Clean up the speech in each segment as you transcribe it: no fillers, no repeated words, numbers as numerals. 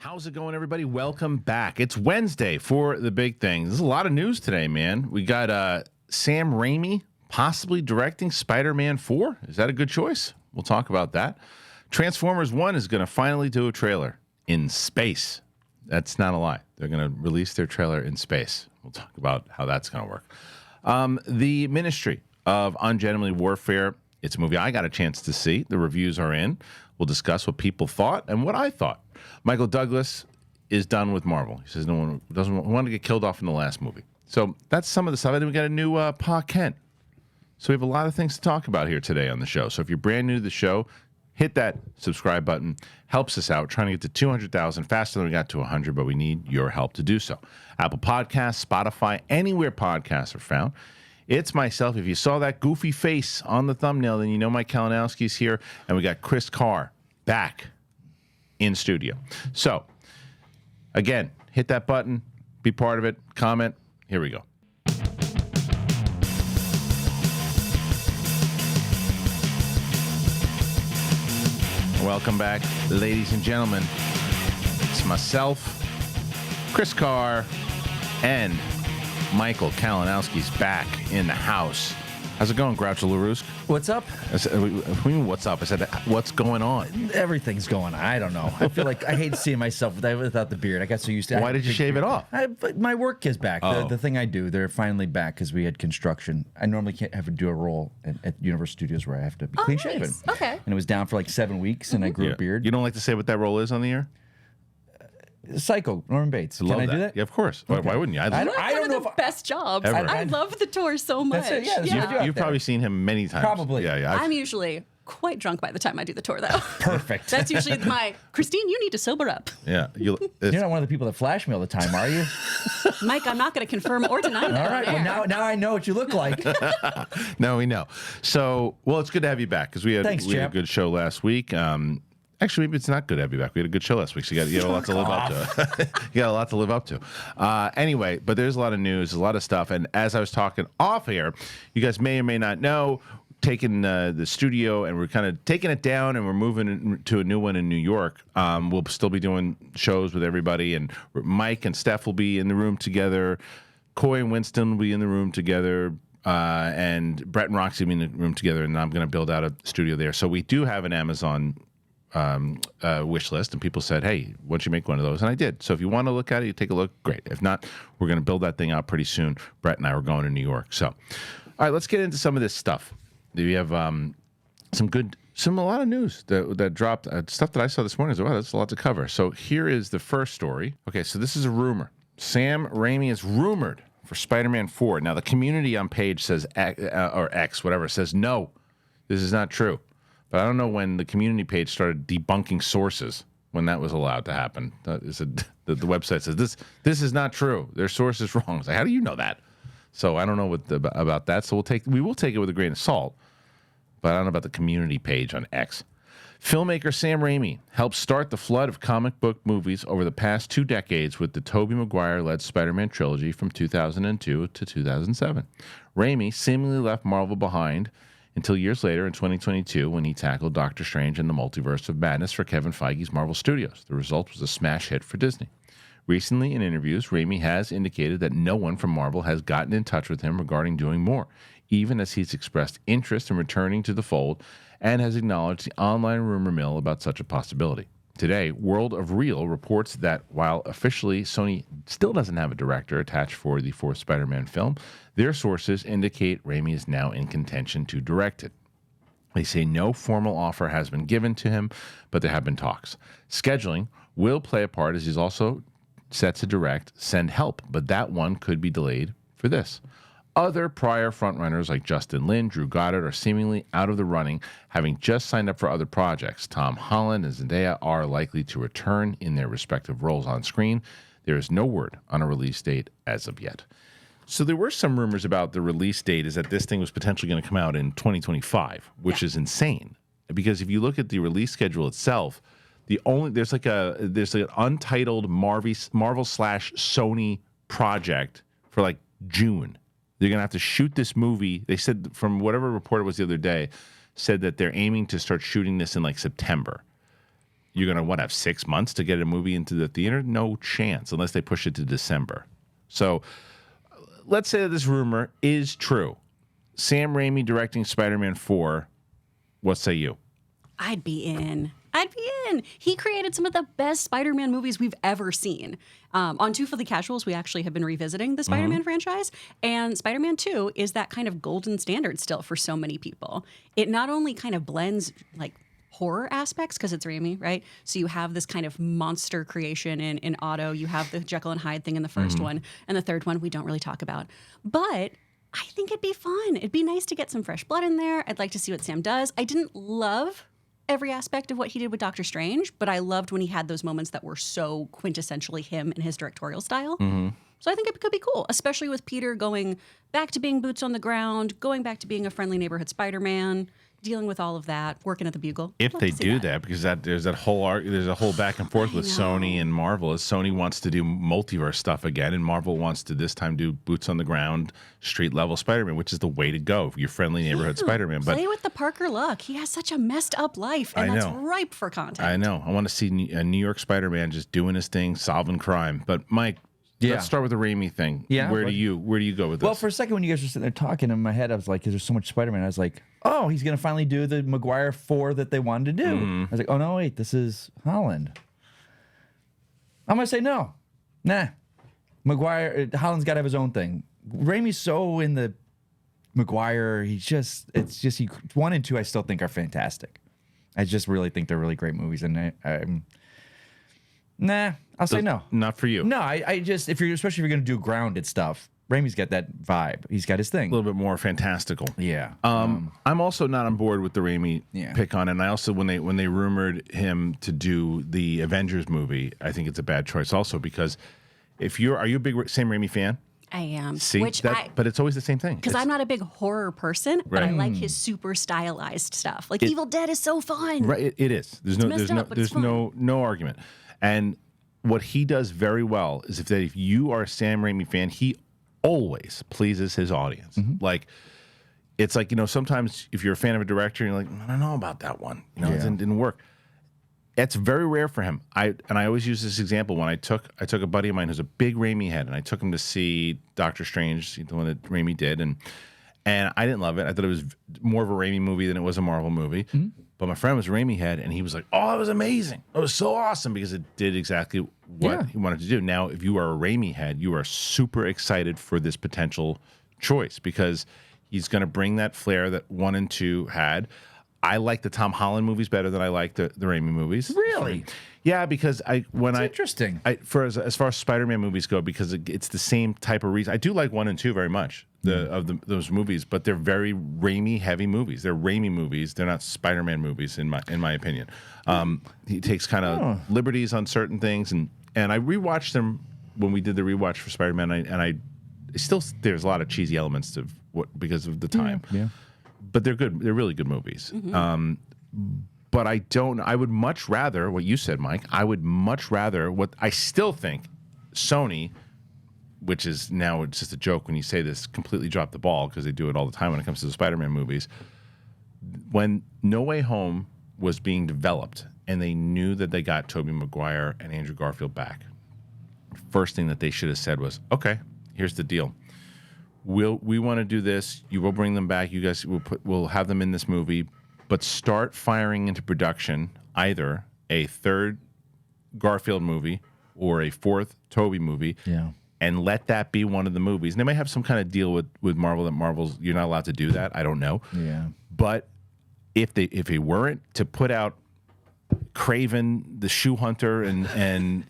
How's it going, everybody? Welcome back. It's Wednesday for the big thing. There's a lot of news today, man. We got Sam Raimi possibly directing Spider-Man 4. Is that a good choice? We'll talk about that. Transformers 1 is going to finally do a trailer in space. That's not a lie. They're going to release their trailer in space. We'll talk about how that's going to work. The Ministry of Ungentlemently Warfare. It's a movie I got a chance to see. The reviews are in. We'll discuss what people thought and what I thought. Michael Douglas is done with Marvel. He says no one doesn't want to get killed off in the last movie. So that's some of the stuff. And then we got a new Pa Kent. So we have a lot of things to talk about here today on the show. So if you're brand new to the show, hit that subscribe button. Helps us out. Trying to get to 200,000 faster than we got to 100, but we need your help to do so. Apple Podcasts, Spotify, anywhere podcasts are found. It's myself. If you saw that goofy face on the thumbnail, then you know Mike Kalinowski's here. And we got Kris Carr back in studio. So, again, hit that button. Be part of it. Comment. Here we go. Welcome back, ladies and gentlemen. It's myself, Kris Carr, and Michael Kalinowski's back in the house. How's it going, Groucho LaRousse? What's up? What do you mean, what's up? I said, what's going on? Everything's going on. I don't know. I feel like I hate seeing myself without the beard. I got so used to it. Why did you shave it off? My work is back. Oh. The thing I do, they're finally back because we had construction. I normally can't have to do a role at Universal Studios where I have to be clean shaven. Nice. Okay. And it was down for like 7 weeks, and I grew a beard. You don't like to say what that role is on the air? Psycho, Norman Bates. Can I do that? Yeah, of course. Okay. Why wouldn't you? I don't One of know the if best jobs. Ever. I love the tour so much. That's it, yeah, that's what you do. You've probably seen him many times. Probably. Yeah. I'm usually quite drunk by the time I do the tour, though. Perfect. That's usually my, Kristian, you need to sober up. Yeah. You're not one of the people that flash me all the time, are you? Mike, I'm not going to confirm or deny that. All right. Well, now I know what you look like. No, we know. So, well, it's good to have you back because we had a good show last week. Actually, maybe it's not good to have you back. We had a good show last week, so you got a lot to live up to. You got a lot to live up to. Anyway, but there's a lot of news, a lot of stuff. And as I was talking off air, you guys may or may not know, taking the studio and we're kind of taking it down and we're moving to a new one in New York. We'll still be doing shows with everybody. And Mike and Steph will be in the room together. Coy and Winston will be in the room together. And Brett and Roxy will be in the room together. And I'm going to build out a studio there. So we do have an Amazon wish list, and people said, hey, why don't you make one of those? And I did. So if you want to look at it, you take a look, great. If not, we're going to build that thing out pretty soon. Brett and I were going to New York. So, all right, let's get into some of this stuff. We have a lot of news that dropped, stuff that I saw this morning. Well, that's a lot to cover. So here is the first story. Okay, so this is a rumor. Sam Raimi is rumored for Spider-Man 4. Now, the community on page says, or X, whatever, says, no, this is not true. But I don't know when the community page started debunking sources when that was allowed to happen. The website says this is not true. Their source is wrong. It's like, how do you know that? So I don't know about that. So we will take it with a grain of salt. But I don't know about the community page on X. Filmmaker Sam Raimi helped start the flood of comic book movies over the past 2 decades with the Tobey Maguire-led Spider-Man trilogy from 2002 to 2007. Raimi seemingly left Marvel behind until years later in 2022 when he tackled Doctor Strange and the Multiverse of Madness for Kevin Feige's Marvel Studios. The result was a smash hit for Disney. Recently, in interviews, Raimi has indicated that no one from Marvel has gotten in touch with him regarding doing more, even as he's expressed interest in returning to the fold and has acknowledged the online rumor mill about such a possibility. Today, World of Real reports that while officially Sony still doesn't have a director attached for the 4th Spider-Man film, their sources indicate Raimi is now in contention to direct it. They say no formal offer has been given to him, but there have been talks. Scheduling will play a part as he's also set to direct Send Help, but that one could be delayed for this. Other prior frontrunners like Justin Lin, Drew Goddard are seemingly out of the running, having just signed up for other projects. Tom Holland and Zendaya are likely to return in their respective roles on screen. There is no word on a release date as of yet. So there were some rumors about the release date is that this thing was potentially going to come out in 2025, which is insane. Because if you look at the release schedule itself, there's an untitled Marvel/Sony project for like June. They're going to have to shoot this movie. They said, from whatever report it was the other day, said that they're aiming to start shooting this in like September. you're going to have 6 months to get a movie into the theater? No chance, unless they push it to December. So let's say that this rumor is true. Sam Raimi directing Spider-Man 4. What say you? I'd be in. He created some of the best Spider-Man movies we've ever seen. On Two Filthy Casuals, we actually have been revisiting the Spider-Man franchise, and Spider-Man 2 is that kind of golden standard still for so many people. It not only kind of blends like horror aspects because it's Raimi, right? So you have this kind of monster creation in Otto. You have the Jekyll and Hyde thing in the first one, and the third one we don't really talk about. But I think it'd be fun. It'd be nice to get some fresh blood in there. I'd like to see what Sam does. I didn't love every aspect of what he did with Doctor Strange, but I loved when he had those moments that were so quintessentially him and his directorial style. So I think it could be cool, especially with Peter going back to being boots on the ground, going back to being a friendly neighborhood Spider-Man, dealing with all of that, working at the Bugle. If they do that, because there's a whole back and forth with Sony and Marvel. As Sony wants to do multiverse stuff again, and Marvel wants to this time do boots on the ground, street level Spider-Man, which is the way to go. Your friendly neighborhood Spider-Man. But play with the Parker luck. He has such a messed up life, and that's ripe for content. I know. I want to see a New York Spider-Man just doing his thing, solving crime. But Mike, let's start with the Raimi thing. Yeah. Where do you go with this? Well, for a second when you guys were sitting there talking in my head, I was like, there's so much Spider-Man. I was like, oh, he's going to finally do the Maguire 4 that they wanted to do. I was like, oh, no, wait, this is Holland. I'm going to say no. Nah. Holland's got to have his own thing. Raimi's so in the Maguire, it's just 1 and 2 I still think are fantastic. I just really think they're really great movies. And nah, I'll say no. Not for you. No, I just, especially if you're going to do grounded stuff, Raimi's got that vibe. He's got his thing. A little bit more fantastical. Yeah. I'm also not on board with the Raimi Yeah. pick on it. And I also, when they rumored him to do the Avengers movie, I think it's a bad choice also because are you a big Sam Raimi fan? I am. See, but it's always the same thing. Because I'm not a big horror person, but I like his super stylized stuff. Like Evil Dead is so fun. Right, it is. There's no argument. And what he does very well is if you are a Sam Raimi fan, he always pleases his audience. Like it's like, sometimes if you're a fan of a director, you're like, I don't know about that one. It didn't work. It's very rare for him. I always use this example when I took a buddy of mine who's a big Raimi head, and I took him to see Doctor Strange, the one that Raimi did, and I didn't love it. I thought it was more of a Raimi movie than it was a Marvel movie. But my friend was a Raimi head, and he was like, "Oh, it was amazing! It was so awesome because it did exactly what he wanted to do." Now, if you are a Raimi head, you are super excited for this potential choice because he's going to bring that flair that 1 and 2 had. I like the Tom Holland movies better than I like the Raimi movies. Really? Yeah, because interesting. As far as Spider-Man movies go, because it's the same type of reason. I do like 1 and 2 very much those movies, but they're very Raimi heavy movies. They're Raimi movies. They're not Spider-Man movies in my opinion. He takes kind of liberties on certain things, and I rewatched them when we did the rewatch for Spider-Man, and I still there's a lot of cheesy elements because of the time. Yeah. But they're good. They're really good movies. But I would much rather what you said, Mike. I would much rather what I still think Sony, which is now it's just a joke when you say this, completely dropped the ball because they do it all the time when it comes to the Spider-Man movies. When No Way Home was being developed and they knew that they got Tobey Maguire and Andrew Garfield back, first thing that they should have said was, okay, here's the deal. We want to do this. You will bring them back. You guys we'll have them in this movie, but start firing into production either a 3rd Garfield movie or a 4th Tobey movie. Yeah. And let that be one of the movies. And they may have some kind of deal with Marvel that Marvel's you're not allowed to do that. I don't know. Yeah. But if they weren't to put out Craven, the Shoe Hunter, and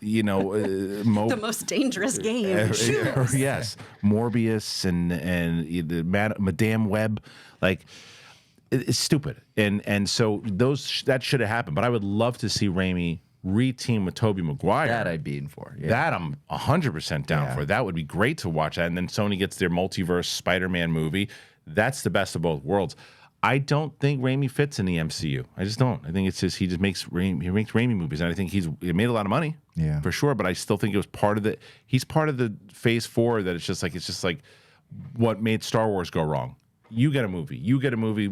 the most dangerous game. Yes, Morbius and the Madame Web, like it's stupid, and so that should have happened. But I would love to see Raimi re-team with Tobey Maguire. That I'd be in for. Yeah. That I'm 100% down for. That would be great to watch that. And then Sony gets their multiverse Spider-Man movie. That's the best of both worlds. I don't think Raimi fits in the MCU. I just don't. I think it's just he makes Raimi movies, and I think he made a lot of money, for sure. But I still think it was part of the. He's part of the Phase 4 that it's just like what made Star Wars go wrong. you get a movie, you get a movie,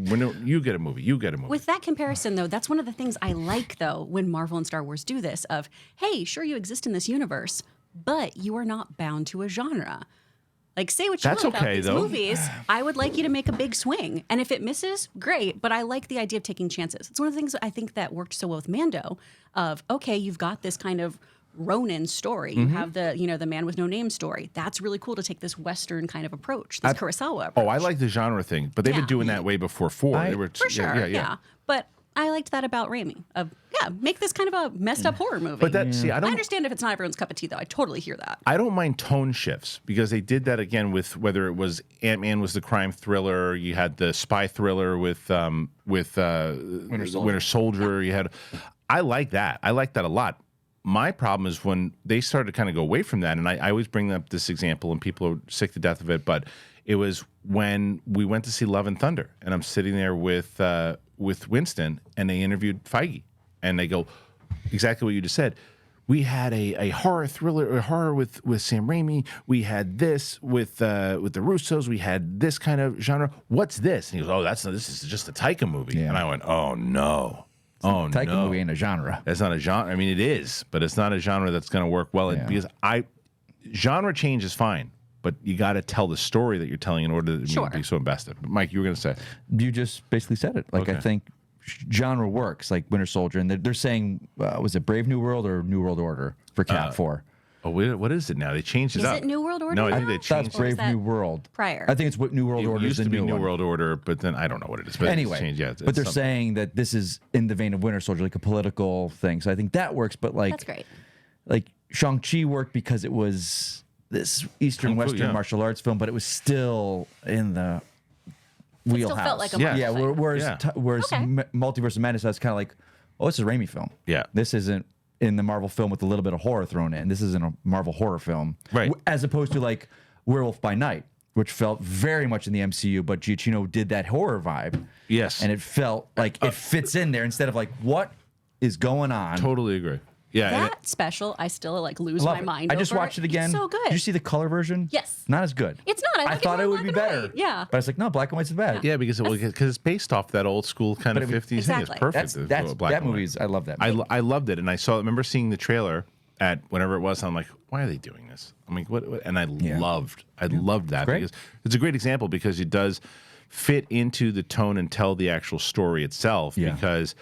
you get a movie, you get a movie. With that comparison, though, that's one of the things I like, though, when Marvel and Star Wars do this of, hey, sure, you exist in this universe, but you are not bound to a genre. Like, say what you That's want about okay, these though. movies. I would like you to make a big swing. And if it misses, great. But I like the idea of taking chances. It's one of the things I think that worked so well with Mando of, okay, you've got this kind of Ronin story. You have the man with no name story. That's really cool to take this Western kind of approach, this Kurosawa approach. Oh, I like the genre thing, but they've been doing that way before 4. They were, For sure, yeah. But I liked that about Raimi. Of make this kind of a messed up horror movie. But that I understand if it's not everyone's cup of tea, though. I totally hear that. I don't mind tone shifts because they did that again with whether it was Ant-Man was the crime thriller, you had the spy thriller with Winter Soldier. You had, I like that. I like that a lot. My problem is when they started to kind of go away from that, and I always bring up this example, and people are sick to death of it, but it was when we went to see Love and Thunder, and I'm sitting there with Winston, and they interviewed Feige, and they go, exactly what you just said. We had a horror thriller, a horror with Sam Raimi. We had this with the Russos. We had this kind of genre. What's this? And he goes, this is just a Taika movie. Yeah. And I went, oh no. Taika movie ain't a genre. That's not a genre. I mean, it is, but it's not a genre that's going to work well. Because genre change is fine, but you got to tell the story that you're telling in order to be so invested. But Mike, you were going to say. You just basically said it. Like, I think genre works, like Winter Soldier, and they're saying, was it Brave New World or New World Order for Cap 4? Oh, what is it now? They changed it up. Is it New World Order? No, I think now? they changed That's Brave New World. Prior. I think it's what New World Order It used is to the be new New one. World Order, but then I don't know what it is. But Anyway, it's changed. Yeah, but they're saying that this is in the vein of Winter Soldier, like a political thing. So I think that works. But like, that's great. Like Shang-Chi worked because it was this Eastern Western martial arts film, but it was still in the wheelhouse. It still felt like a Marvel thing. Whereas Multiverse of Madness, that's kind of like, oh, it's a Raimi film. Yeah, this isn't in the Marvel film with a little bit of horror thrown in. This isn't a Marvel horror film, right? As opposed to like Werewolf by Night, which felt very much in the MCU, but Giacchino did that horror vibe. Yes, and it felt like it fits in there instead of like what is going on. Totally agree. Yeah, that special, I still like lose my mind. I just watched it again. It's so good. Did you see the color version? Yes. Not as good. It's not. I thought it would be better. Yeah. But I was like, no, black and white's the best. Yeah, because it's based off that old school kind of 50s thing. It's perfect. That movie's. I love that movie. I loved it, and I remember seeing the trailer at whenever it was. And I'm like, why are they doing this? I'm like, what? And I loved that because it's a great example because it does fit into the tone and tell the actual story itself. Yeah. Because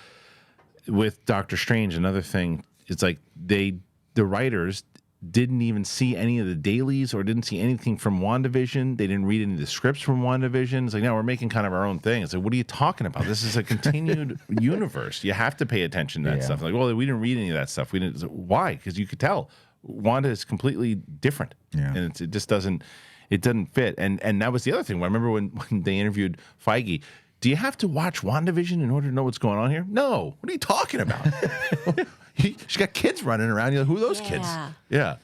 with Doctor Strange, another thing, it's like the writers didn't even see any of the dailies or didn't see anything from WandaVision. They didn't read any of the scripts from WandaVision. It's like, no, we're making kind of our own thing. It's like, what are you talking about? This is a continued universe. You have to pay attention to that stuff. Like, well, we didn't read any of that stuff. We didn't. Why? Because you could tell Wanda is completely different. Yeah. And it just doesn't fit. And that was the other thing. I remember when they interviewed Feige, do you have to watch WandaVision in order to know what's going on here? No. What are you talking about? She got kids running around. You're like, who are those kids? Yeah.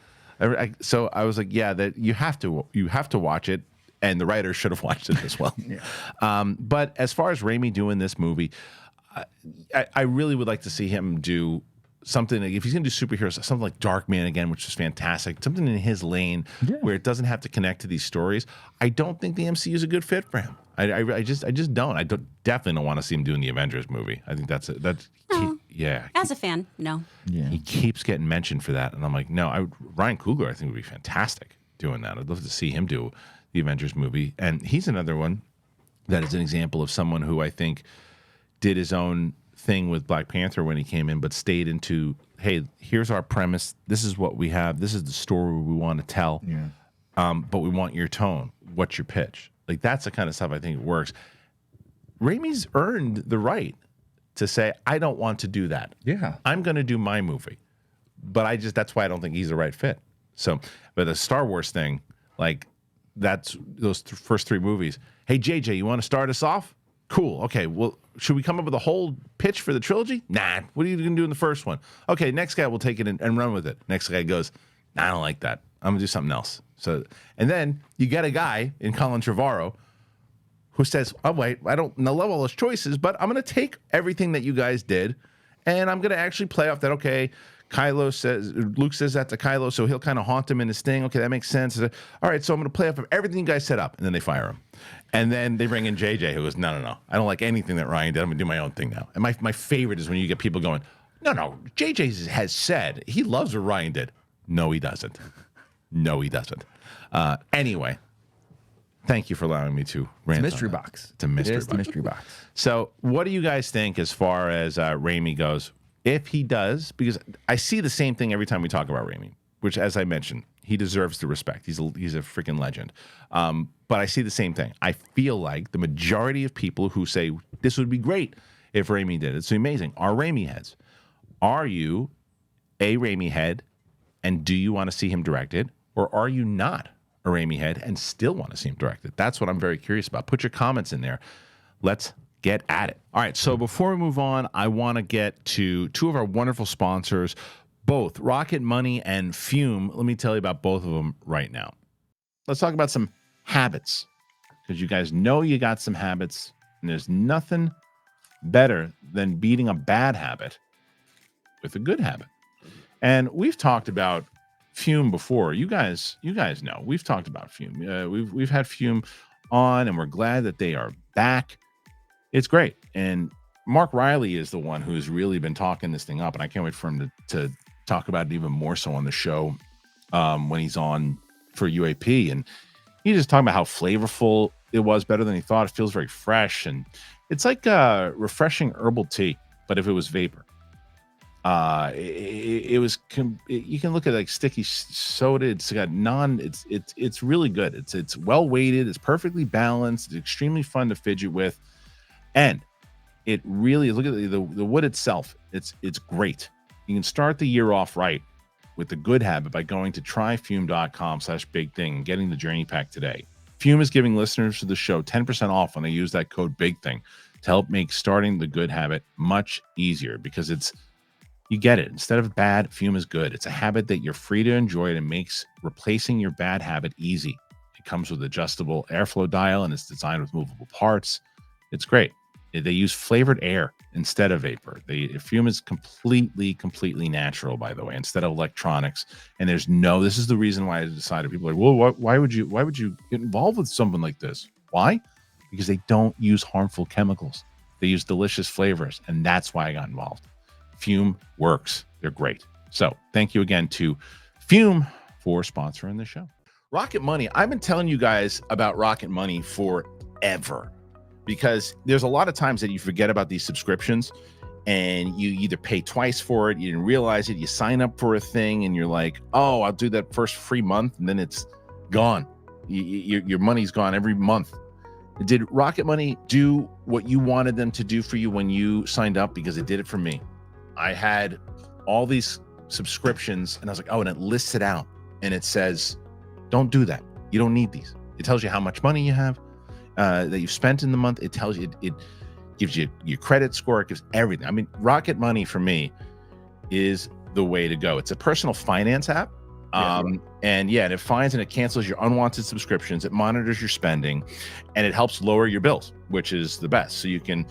So I was like, yeah, that you have to watch it, and the writers should have watched it as well. But as far as Raimi doing this movie, I really would like to see him do something. If he's going to do superheroes, something like Darkman again, which is fantastic. Something in his lane where it doesn't have to connect to these stories. I don't think the MCU is a good fit for him. I just don't. I definitely don't want to see him doing the Avengers movie. I think that's. Yeah. As a fan, no. Yeah. He keeps getting mentioned for that, and I'm like, no. Ryan Coogler, I think, would be fantastic doing that. I'd love to see him do the Avengers movie, and he's another one that is an example of someone who I think did his own thing with Black Panther when he came in, but stayed into, hey, here's our premise. This is what we have. This is the story we want to tell. Yeah. But we want your tone. What's your pitch? Like, that's the kind of stuff I think works. Raimi's earned the right to say, I don't want to do that. Yeah. I'm going to do my movie. But that's why I don't think he's the right fit. So, but the Star Wars thing, like, that's those first 3 movies. Hey, JJ, you want to start us off? Cool. Okay, well, should we come up with a whole pitch for the trilogy? Nah. What are you going to do in the first one? Okay, next guy will take it and run with it. Next guy goes, nah, I don't like that. I'm going to do something else. So, and then you get a guy in Colin Trevorrow who says, oh, wait, I don't love all those choices, but I'm going to take everything that you guys did, and I'm going to actually play off that, okay, Luke says that to Kylo, so he'll kind of haunt him in his thing. Okay, that makes sense. All right, so I'm going to play off of everything you guys set up, and then they fire him. And then they bring in JJ, who goes, no, I don't like anything that Ryan did. I'm going to do my own thing now. And my favorite is when you get people going, no, JJ has said he loves what Ryan did. No, he doesn't. No, he doesn't. Anyway, thank you for allowing me to rant. It's a mystery box. It's a mystery box. The mystery box. So what do you guys think as far as Raimi goes? If he does, because I see the same thing every time we talk about Raimi, which, as I mentioned, he deserves the respect. He's a freaking legend. But I see the same thing. I feel like the majority of people who say this would be great if Raimi did it, it's amazing, are Raimi heads. Are you a Raimi head, and do you want to see him directed, or are you not a Raimi head and still want to see him directed? That's what I'm very curious about. Put your comments in there. Let's get at it. All right, so before we move on, I want to get to two of our wonderful sponsors, both Rocket Money and Fume. Let me tell you about both of them right now. Let's talk about some habits, because you guys know you got some habits, and there's nothing better than beating a bad habit with a good habit. And we've talked about Fume before. You guys know we've talked about Fume. We've had Fume on, and we're glad that they are back. It's great. And Mark Riley is the one who's really been talking this thing up, and I can't wait for him to talk about it even more so on the show when he's on for UAP. And he's just talking about how flavorful it was, better than he thought. It feels very fresh, and it's like refreshing herbal tea, but if it was vapor. You can look at like sticky soda. It's got it's really good. It's well weighted. It's perfectly balanced. It's extremely fun to fidget with. And it really, look at the wood itself. It's great. You can start the year off right with the good habit by going to tryfume.com/bigthing and getting the journey pack today. Fume is giving listeners to the show 10% off when they use that code BIGTHING to help make starting the good habit much easier, because you get it. Instead of bad, Fume is good. It's a habit that you're free to enjoy, and it makes replacing your bad habit easy. It comes with adjustable airflow dial, and it's designed with movable parts. It's great. They use flavored air instead of vapor. Fume is completely natural, by the way, instead of electronics. And this is the reason why I decided. People are like, well, why would you get involved with something like this? Why? Because they don't use harmful chemicals. They use delicious flavors, and that's why I got involved. Fume works. They're great. So thank you again to Fume for sponsoring the show. Rocket Money. I've been telling you guys about Rocket Money forever, because there's a lot of times that you forget about these subscriptions, and you either pay twice for it, you didn't realize it, you sign up for a thing, and you're like, oh, I'll do that first free month, and then it's gone. Your money's gone every month. Did Rocket Money do what you wanted them to do for you when you signed up? Because it did it for me. I had all these subscriptions, and I was like, oh, and it lists it out, and it says, don't do that. You don't need these. It tells you how much money you have that you've spent in the month. It tells you, it gives you your credit score. It gives everything. I mean, Rocket Money for me is the way to go. It's a personal finance app. And it finds and it cancels your unwanted subscriptions. It monitors your spending, and it helps lower your bills, which is the best. So you can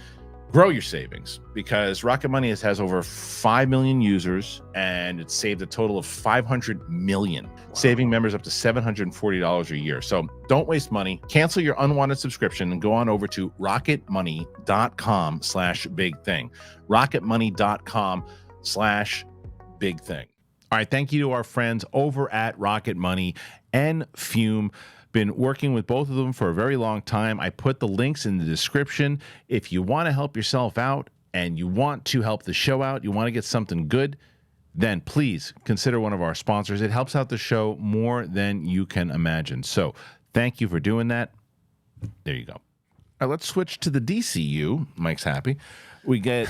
grow your savings, because Rocket Money has over 5 million users, and it's saved a total of 500 million, saving members up to $740 a year. So don't waste money. Cancel your unwanted subscription and go on over to rocketmoney.com/bigthing. rocketmoney.com/bigthing. All right, thank you to our friends over at Rocket Money and Fume. Been working with both of them for a very long time. I put the links in the description. If you want to help yourself out and you want to help the show out, you want to get something good, then please consider one of our sponsors. It helps out the show more than you can imagine. So thank you for doing that. There you go. All right, let's switch to the DCU. Mike's happy. We get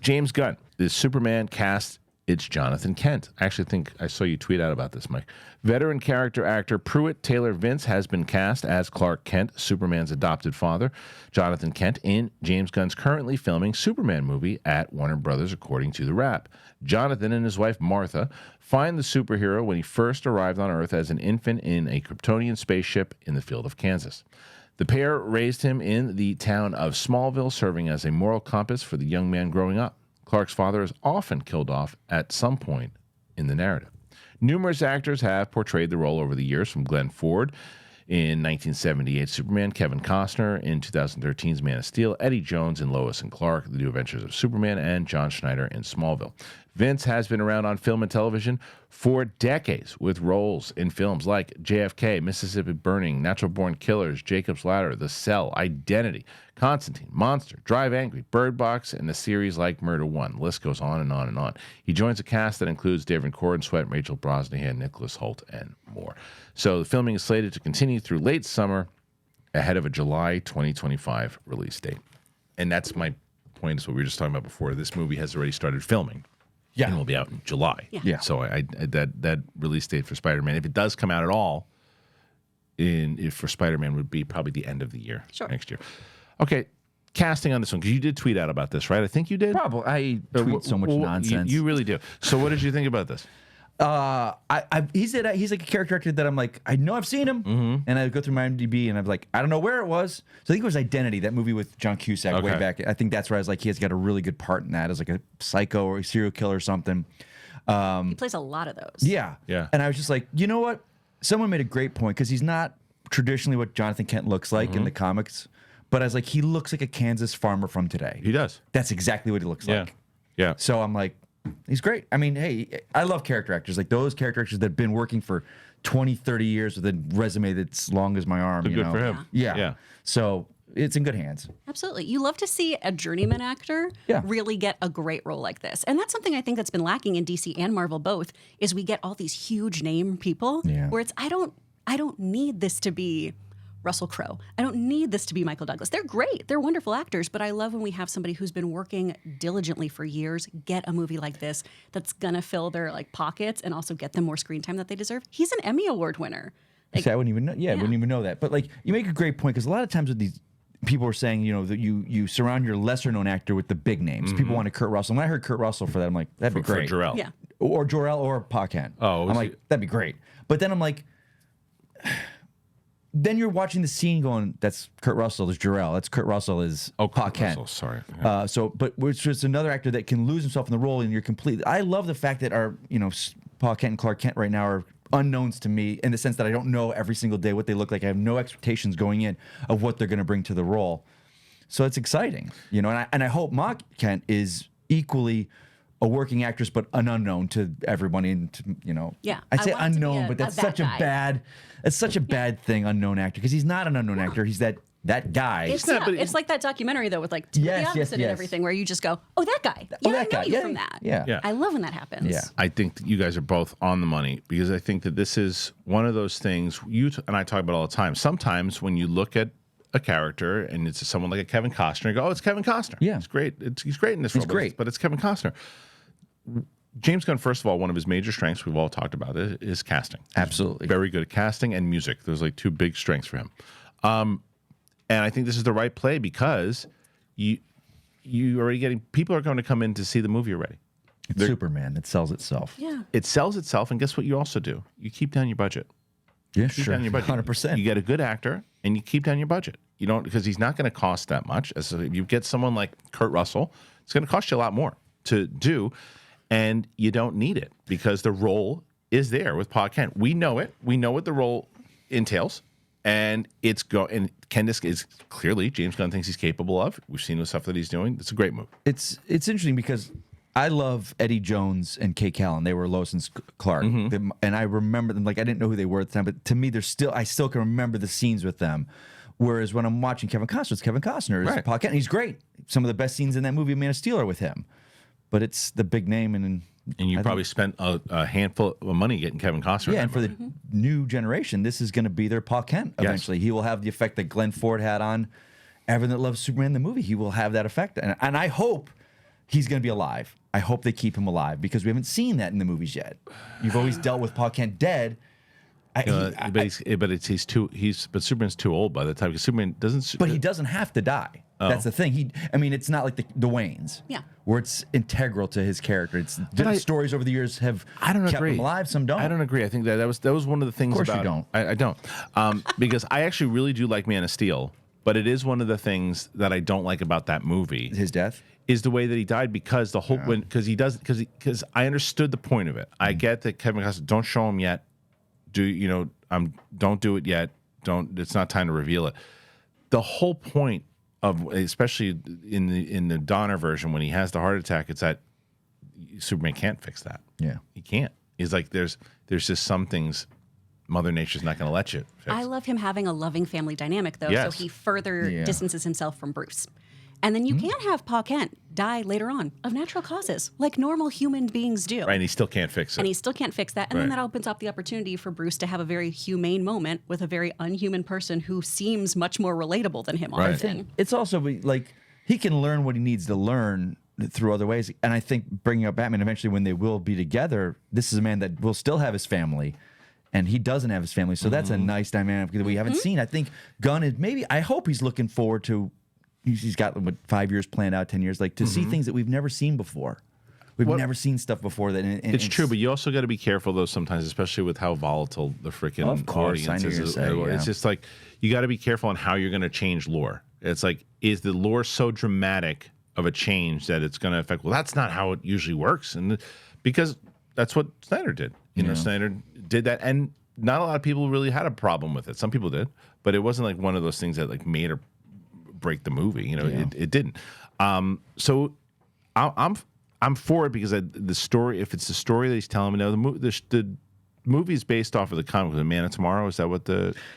James Gunn, the Superman cast. It's Jonathan Kent. I actually think I saw you tweet out about this, Mike. Veteran character actor Pruitt Taylor Vince has been cast as Clark Kent, Superman's adopted father, Jonathan Kent, in James Gunn's currently filming Superman movie at Warner Brothers, according to The Wrap. Jonathan and his wife Martha find the superhero when he first arrived on Earth as an infant in a Kryptonian spaceship in the field of Kansas. The pair raised him in the town of Smallville, serving as a moral compass for the young man growing up. Clark's father is often killed off at some point in the narrative. Numerous actors have portrayed the role over the years, from Glenn Ford in 1978's Superman, Kevin Costner in 2013's Man of Steel, Eddie Jones in Lois and Clark, The New Adventures of Superman, and John Schneider in Smallville. Vince has been around on film and television for decades, with roles in films like JFK, Mississippi Burning, Natural Born Killers, Jacob's Ladder, The Cell, Identity, Constantine, Monster, Drive Angry, Bird Box, and a series like Murder One. The list goes on and on and on. He joins a cast that includes David Corenswet, Rachel Brosnahan, Nicholas Hoult, and more. So the filming is slated to continue through late summer ahead of a July 2025 release date. And that's my point, is what we were just talking about before. This movie has already started filming. Yeah, and will be out in July. Yeah. So that release date for Spider-Man, if it does come out at all, for Spider-Man, would be probably the end of the year next year. Okay, casting on this one, because you did tweet out about this, right? I think you did. Probably. I tweet so much nonsense. You really do. So what did you think about this? He's like a character actor that I'm like, I know I've seen him, and I go through my IMDb and I'm like, I don't know where it was. So I think it was Identity, that movie with John Cusack way back. I think that's where I was like, he has got a really good part in that as like a psycho or a serial killer or something. He plays a lot of those. Yeah. And I was just like, you know what? Someone made a great point, because he's not traditionally what Jonathan Kent looks like in the comics, but I was like, he looks like a Kansas farmer from today. He does. That's exactly what he looks like. Yeah. So I'm like, he's great. I mean, hey, I love character actors. Like those character actors that have been working for 20, 30 years with a resume that's long as my arm. So good for him. Yeah. So it's in good hands. Absolutely. You love to see a journeyman actor really get a great role like this. And that's something I think that's been lacking in DC and Marvel both, is we get all these huge name people where it's, I don't need this to be Russell Crowe. I don't need this to be Michael Douglas. They're great. They're wonderful actors, but I love when we have somebody who's been working diligently for years get a movie like this that's going to fill their like pockets and also get them more screen time that they deserve. He's an Emmy Award winner. Like, see, I wouldn't even know. I wouldn't even know that. But like, you make a great point, because a lot of times with these people are saying, you know, that you surround your lesser known actor with the big names. People wanted Kurt Russell. When I heard Kurt Russell for that, I'm like, that'd be great. For Jor-El. Yeah. Or Jor-El or Pa Kent. I'm like, that'd be great. But then I'm like, then you're watching the scene going, that's Kurt Russell, there's Jor-El, that's Kurt Russell, is Pa Kent. Russell, sorry. But it's just another actor that can lose himself in the role, and you're completely. I love the fact that our, Pa Kent and Clark Kent right now are unknowns to me, in the sense that I don't know every single day what they look like. I have no expectations going in of what they're going to bring to the role. So it's exciting, and I hope Ma Kent is equally a working actress, but an unknown to everybody. And I say unknown, but that's such a bad thing, unknown actor, because he's not an unknown actor. He's that guy. It's like that documentary though, with like the opposite and everything, where you just go, oh, that guy. Yeah, I know you from that. Yeah. I love when that happens. Yeah. I think that you guys are both on the money, because I think that this is one of those things you and I talk about all the time. Sometimes when you look at a character and it's someone like a Kevin Costner, you go, oh, it's Kevin Costner. Yeah. It's great. He's great in this role. Great. But it's Kevin Costner. James Gunn, first of all, one of his major strengths, we've all talked about it, is casting. Absolutely. Very good at casting and music. There's like two big strengths for him. And I think this is the right play, because you already getting, people are going to come in to see the movie already. It's Superman. It sells itself. Yeah. It sells itself, and guess what you also do? You keep down your budget. Yeah, Keep sure. down your budget. 100%. You get a good actor, and you keep down your budget. You don't, because he's not going to cost that much. So if you get someone like Kurt Russell, it's going to cost you a lot more to do, and you don't need it, because the role is there with Pa Kent. We know it. We know what the role entails, and and Candice is clearly, James Gunn thinks he's capable of. We've seen the stuff that he's doing. It's a great move. It's interesting, because I love Eddie Jones and Kay Callan. They were Lois and Clark, and I remember them. Like, I didn't know who they were at the time, but to me, I still can remember the scenes with them. Whereas when I'm watching Kevin Costner, it's Kevin Costner. It's Pa Kent. He's great. Some of the best scenes in that movie, Man of Steel, are with him. But it's the big name, and you probably spent a handful of money getting Kevin Costner. Yeah, and for the new generation, this is going to be their Pa Kent eventually. Yes. He will have the effect that Glenn Ford had on everyone that loves Superman the movie. He will have that effect, and I hope he's going to be alive. I hope they keep him alive, because we haven't seen that in the movies yet. You've always dealt with Pa Kent dead. But Superman's too old by the time, because Superman doesn't. But he doesn't have to die. That's the thing. It's not like the Waynes. Yeah. Where it's integral to his character. It's stories over the years have kept him alive. Some don't. I don't agree. I think that was one of the things. Of course about, you don't. I don't, because I actually really do like Man of Steel. But it is one of the things that I don't like about that movie. His death? is the way that he died, because the whole because I understood the point of it. I get that Kevin Costner, don't show him yet. Don't do it yet. It's not time to reveal it. The whole point of, especially in the Donner version, when he has the heart attack, it's that Superman can't fix that. Yeah, he can't. He's like, there's just some things Mother Nature's not going to let you fix. I love him having a loving family dynamic, though, so he further distances himself from Bruce. And then you can't have Pa Kent die later on of natural causes, like normal human beings do. Right, and he still can't fix it. And he still can't fix that. And then that opens up the opportunity for Bruce to have a very humane moment with a very unhuman person who seems much more relatable than him. I think it's also like he can learn what he needs to learn through other ways. And I think bringing up Batman, eventually when they will be together, this is a man that will still have his family. And he doesn't have his family. So that's a nice dynamic that we haven't seen. I think Gunn is I hope he's looking forward to, he's got 5 years planned out, 10 years, like to see things that we've never seen before. We've never seen stuff before that. And it's true, but you also got to be careful though sometimes, especially with how volatile the freaking audience is. It's just like you got to be careful on how you're going to change lore. It's like, is the lore so dramatic of a change that it's going to affect? Well, that's not how it usually works, and because that's what Snyder did. Snyder did that, and not a lot of people really had a problem with it. Some people did, but it wasn't like one of those things that like made or break the movie. It didn't. So I'm for it because the story, if it's the story that he's telling me now, the movie is based off of the comic. The Man of Tomorrow, is that what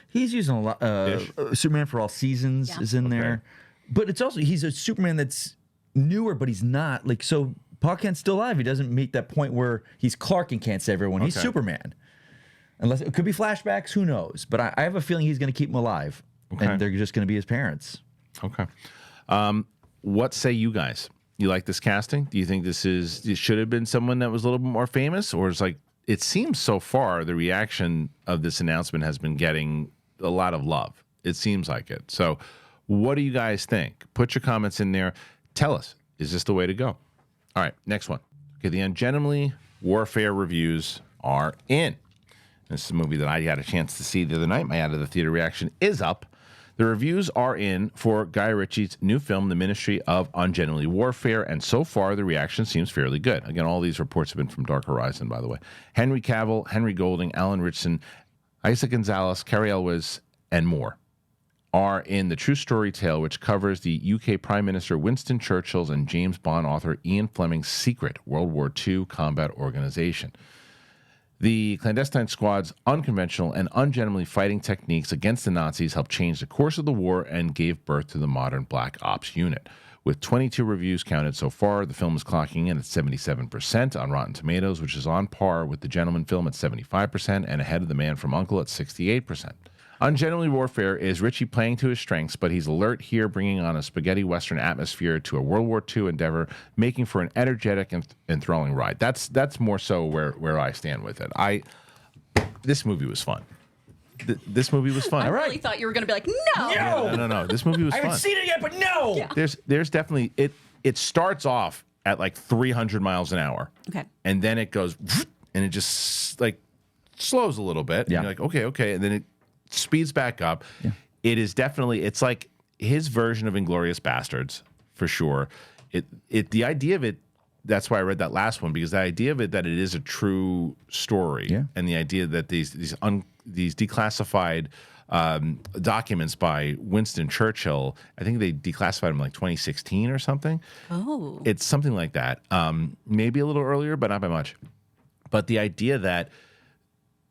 he's using a lot? Superman for All Seasons is in there, but it's also he's a Superman that's newer, but he's not like so. Pa Kent's still alive. He doesn't meet that point where he's Clark and can't save everyone. He's Superman. Unless it could be flashbacks, who knows? But I have a feeling he's going to keep him alive, and they're just going to be his parents. Okay. What say you guys? You like this casting? Do you think it should have been someone that was a little bit more famous, or is like it seems so far the reaction of this announcement has been getting a lot of love. It seems like it. So, what do you guys think? Put your comments in there. Tell us, is this the way to go? All right, next one. Okay, the Ungentlemently Warfare reviews are in. This is a movie that I had a chance to see the other night. My out of the theater reaction is up. The reviews are in for Guy Ritchie's new film, The Ministry of Ungentlemently Warfare, and so far the reaction seems fairly good. Again, all these reports have been from Dark Horizon, by the way. Henry Cavill, Henry Golding, Alan Ritchson, Isaac Gonzalez, Cary Elwes, and more are in the true story tale, which covers the UK Prime Minister Winston Churchill's and James Bond author Ian Fleming's secret World War II combat organization. The clandestine squad's unconventional and ungentlemanly fighting techniques against the Nazis helped change the course of the war and gave birth to the modern Black Ops unit. With 22 reviews counted so far, the film is clocking in at 77% on Rotten Tomatoes, which is on par with The Gentleman film at 75% and ahead of The Man from U.N.C.L.E. at 68%. Ungentlemently Warfare is Ritchie playing to his strengths, but he's alert here, bringing on a spaghetti western atmosphere to a World War II endeavor, making for an energetic and enthralling ride. That's more so where I stand with it. This movie was fun. This movie was fun. I really thought you were going to be like, no. No. This movie was fun. I haven't seen it yet, but no. Yeah. There's definitely it starts off at like 300 miles an hour. Okay. And then it goes and it just like slows a little bit. Yeah. And you're like, okay, and then it speeds back up. Yeah. It is definitely, it's like his version of Inglourious Bastards for sure. The idea of it, that's why I read that last one, because the idea of it that it is a true story, and the idea that these declassified documents by Winston Churchill, I think they declassified them in like 2016 or something. Oh, it's something like that. Maybe a little earlier, but not by much. But the idea that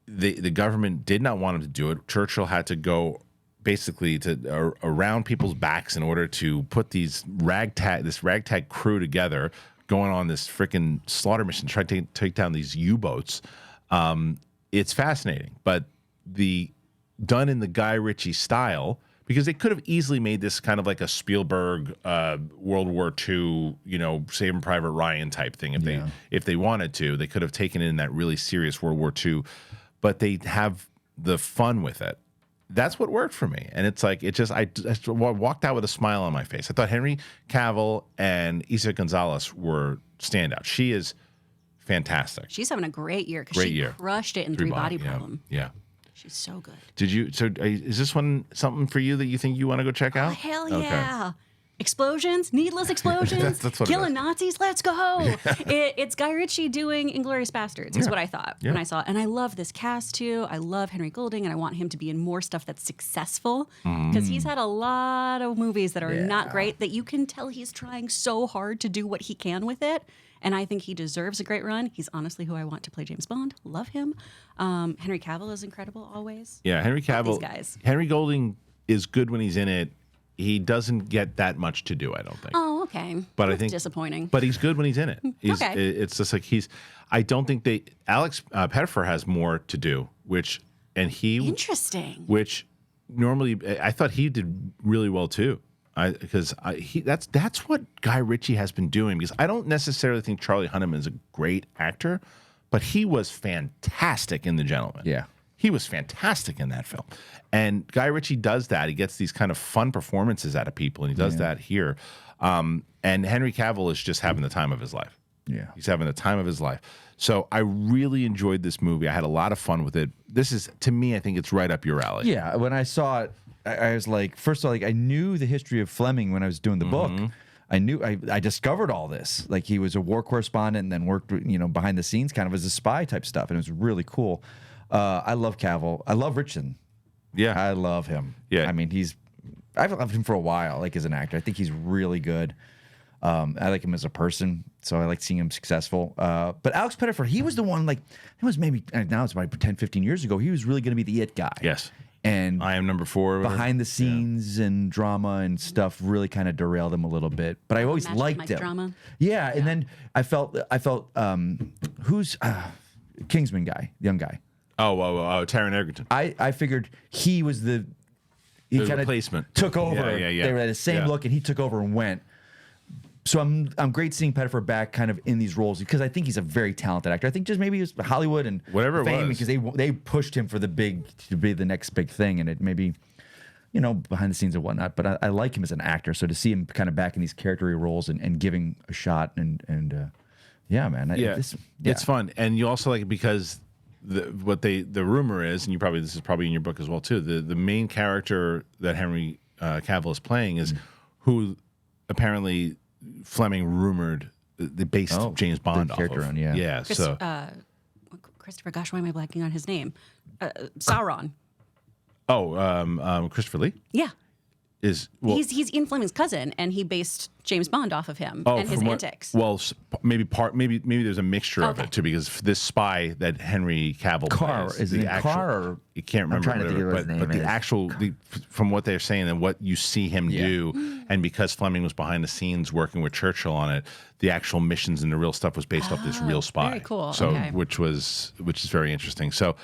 the government did not want him to do it. Churchill had to go basically to around people's backs in order to put this ragtag crew together, going on this freaking slaughter mission, trying to take down these U-boats. It's fascinating, but done in the Guy Ritchie style, because they could have easily made this kind of like a Spielberg World War II, Saving Private Ryan type thing. If they wanted to, they could have taken it in that really serious World War II. But they have the fun with it. That's what worked for me. And it's like, I walked out with a smile on my face. I thought Henry Cavill and Isa Gonzalez were standouts. She is fantastic. She's having a great year because she crushed it in Three Body Problem. Yeah. She's so good. Is this one something for you that you think you want to go check out? Oh, hell yeah. explosions, needless explosions, That's what killing Nazis, let's go. It's Guy Ritchie doing Inglourious Bastards is what I thought when I saw it. And I love this cast too. I love Henry Golding, and I want him to be in more stuff that's successful because he's had a lot of movies that are not great that you can tell he's trying so hard to do what he can with it. And I think he deserves a great run. He's honestly who I want to play James Bond. Love him. Henry Cavill is incredible always. Yeah, Henry Cavill. Love these guys. Henry Golding is good when he's in it. He doesn't get that much to do, I don't think. Oh, okay. But That's I think disappointing. But he's good when he's in it. Okay. It's just like I don't think Alex Pettyfer has more to do, Interesting. which normally I thought he did really well too. That's what Guy Ritchie has been doing, because I don't necessarily think Charlie Hunnam is a great actor, but he was fantastic in The Gentleman. Yeah. He was fantastic in that film. And Guy Ritchie does that. He gets these kind of fun performances out of people, and he does that here. And Henry Cavill is just having the time of his life. Yeah. He's having the time of his life. So I really enjoyed this movie. I had a lot of fun with it. This is, to me, I think it's right up your alley. Yeah, when I saw it, I was like, first of all, like I knew the history of Fleming when I was doing the book. I knew I discovered all this. Like he was a war correspondent and then worked, behind the scenes, kind of as a spy type stuff, and it was really cool. I love Cavill. I love Richardson. Yeah. I love him. Yeah. I mean, I've loved him for a while, like as an actor. I think he's really good. I like him as a person, so I like seeing him successful. But Alex Pettyfer, he was the one, like, it was maybe, now it's about 10, 15 years ago, he was really going to be the it guy. Yes. And I Am Number 4. behind the scenes and drama and stuff really kind of derailed him a little bit. But I always Magic liked Mike him. drama. Yeah, and then I felt who's Kingsman guy, young guy. Oh, Taron Egerton. I figured he was he kind of replacement. took over. Yeah. They were the same look, and he took over and went. So I'm great seeing Pettyfer back kind of in these roles, because I think he's a very talented actor. I think just maybe it was Hollywood and Whatever it fame, was. because they pushed him for to be the next big thing, and it maybe behind the scenes and whatnot. But I like him as an actor, so to see him kind of back in these character roles and giving a shot and yeah, man, It's fun, and you also like it because the rumor is, and this is probably in your book as well too. The main character that Henry Cavill is playing is who apparently Fleming rumored they based James Bond the off character of. on, yeah. Yeah. So Christopher, gosh, why am I blanking on his name? Sauron. Christopher Lee Yeah. is He's Ian Fleming's cousin, and he based James Bond off of him and his antics. Well, maybe there's a mixture of Okay. it too, because this spy that Henry Cavill Carr, plays, is it Carr or- you can't remember, I'm trying to think of his name but the is. actual from what they're saying and what you see him do, and because Fleming was behind the scenes working with Churchill on it, the actual missions and the real stuff was based off this real spy. very cool. So Okay. which is very interesting. So.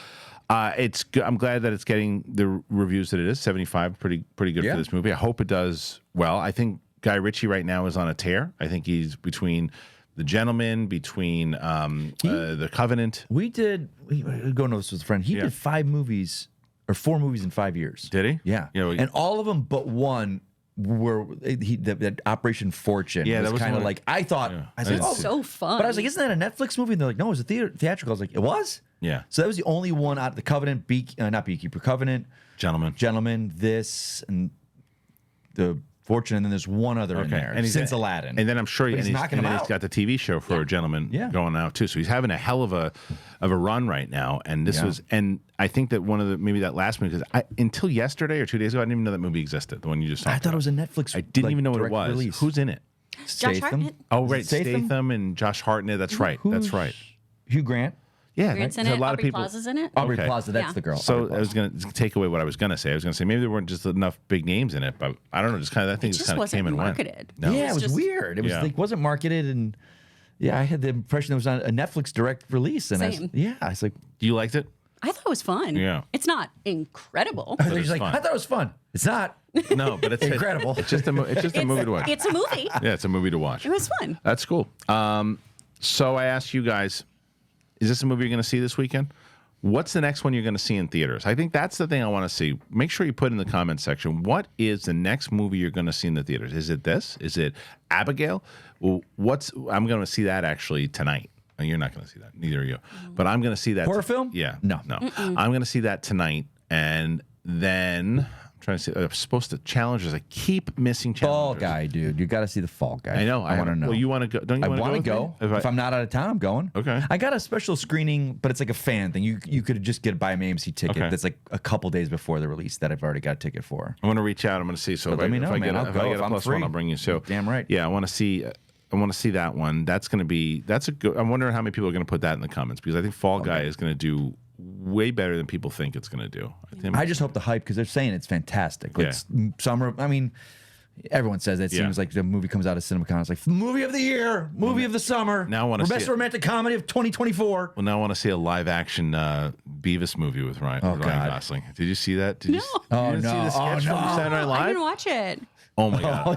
It's good. I'm glad that it's getting the reviews that it is. 75, pretty good Yeah. for this movie. I hope it does well. I think Guy Ritchie right now is on a tear. I think he's between The Gentleman, between The Covenant. We go into this with a friend. He did 4 movies in 5 years. Did he? Yeah. And all of them but one were that Operation Fortune. Yeah, was that was kind of one- like, I thought. Yeah. I was like, It's so fun. But I was like, isn't that a Netflix movie? And they're like, no, it was a theatrical. I was like, it was? Yeah. So that was the only one out of The Covenant, not Beekeeper, Covenant, Gentleman. this, and The Fortune, and then there's one other in there, since Aladdin. And then I'm sure But he's knocking them he's out. got the TV show for Gentleman going out too. So he's having a hell of a run right now. And this was, and I think that maybe that last movie, because until yesterday or 2 days ago, I didn't even know that movie existed. The one you just talked I thought about. it was a Netflix. I didn't even know what it direct was. release. Who's in it? Josh Hartnett. Oh, right, Statham? Statham and Josh Hartnett. That's right. That's right. Hugh Grant. Yeah, Grant's in so it. a lot Aubrey of people. Plaza's in it. Aubrey Okay. Plaza, that's Yeah. the girl. So Aubrey I was going to take away what I was going to say. I was going to say maybe there weren't just enough big names in it, but I don't know. Just kind of that thing It just just kind of wasn't came and marketed. went. No. Yeah, it was just- weird. It was Yeah. like wasn't marketed, and I had the impression it was on a Netflix direct release, and Same. I was like, You liked it? I thought it was fun. Yeah. It's not incredible. But she's it's like, fun. I thought it was fun. It's not. No, but it's Incredible. It's just a movie to watch. It's a movie. Yeah, it's a movie to watch. It was fun. That's cool. So I asked you guys, is this a movie you're going to see this weekend? What's the next one you're going to see in theaters? I think that's the thing I want to see. Make sure you put in the comment section, what is the next movie you're going to see in the theaters? Is it this? Is it Abigail? Well, I'm going to see that actually tonight. Oh, you're not going to see that. Neither are you. But I'm going to see that. Horror film? Yeah. No. I'm going to see that tonight. And then trying to see. I'm supposed to challengers. I keep missing Fall challengers. Guy, dude. You got to see the Fall Guy. I know. I want to know. Well, you want to go? Don't you want to go? If, If I'm not out of town, I'm going. Okay. I got a special screening, but it's like a fan thing. You could just get buy an AMC ticket. Okay. That's like a couple days before the release that I've already got a ticket for. I want to reach out. I'm going to see. So But let me know, man. I'll go. If I If get a I'm plus free. one, I'll bring you. So Damn right. Yeah, I want to see. I want to see that one. That's going to be. That's a good. I'm wondering how many people are going to put that in the comments because I think Fall Guy is going to do way better than people think it's going to do. I just hope the hype because they're saying it's fantastic. Yeah. It's summer. I mean, everyone says that. It seems like the movie comes out of CinemaCon. It's like movie of the year, movie of the summer. Now I wanna see best it. romantic comedy of 2024. Well, now I want to see a live action Beavis movie with Ryan God. Gosling. Did you see that? Did you, Oh, you didn't see no. the sketch Oh, from no. Saturday Night I Live? didn't watch it. Oh my god!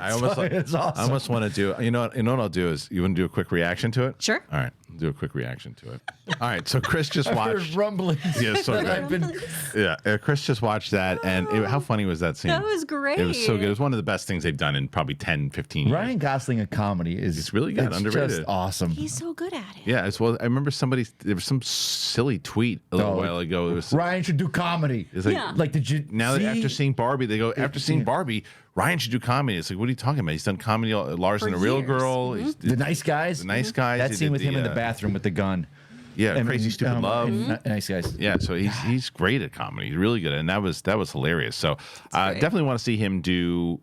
it's awesome. I almost want to do. You know what I'll do is you want to do a quick reaction to it. Sure. All right, do a quick reaction to it. All right. So Kris just watched. rumblings. Yeah, so that good. I've been Yeah, Kris just watched that, and how funny was that scene? That was great. It was so good. It was one of the best things they've done in probably 10, 15 years. Ryan Gosling a comedy is It's really good, it's underrated. just awesome. He's so good at it. Yeah, well, I remember there was some silly tweet a little while ago. It was Ryan should do comedy. it's like, Yeah. Like, did you now that see? after seeing Barbie, they go after seeing Barbie, Ryan should do comedy. It's like, what are you talking about? He's done comedy, Lars For and the Real years. Girl. He's The Nice Guys? The Nice Guys. That He scene did with him in the bathroom with the gun. Yeah, And- Crazy Stupid Love. and Nice Guys. Yeah, so he's great at comedy. He's really good, and that was hilarious. So great. definitely want to see him do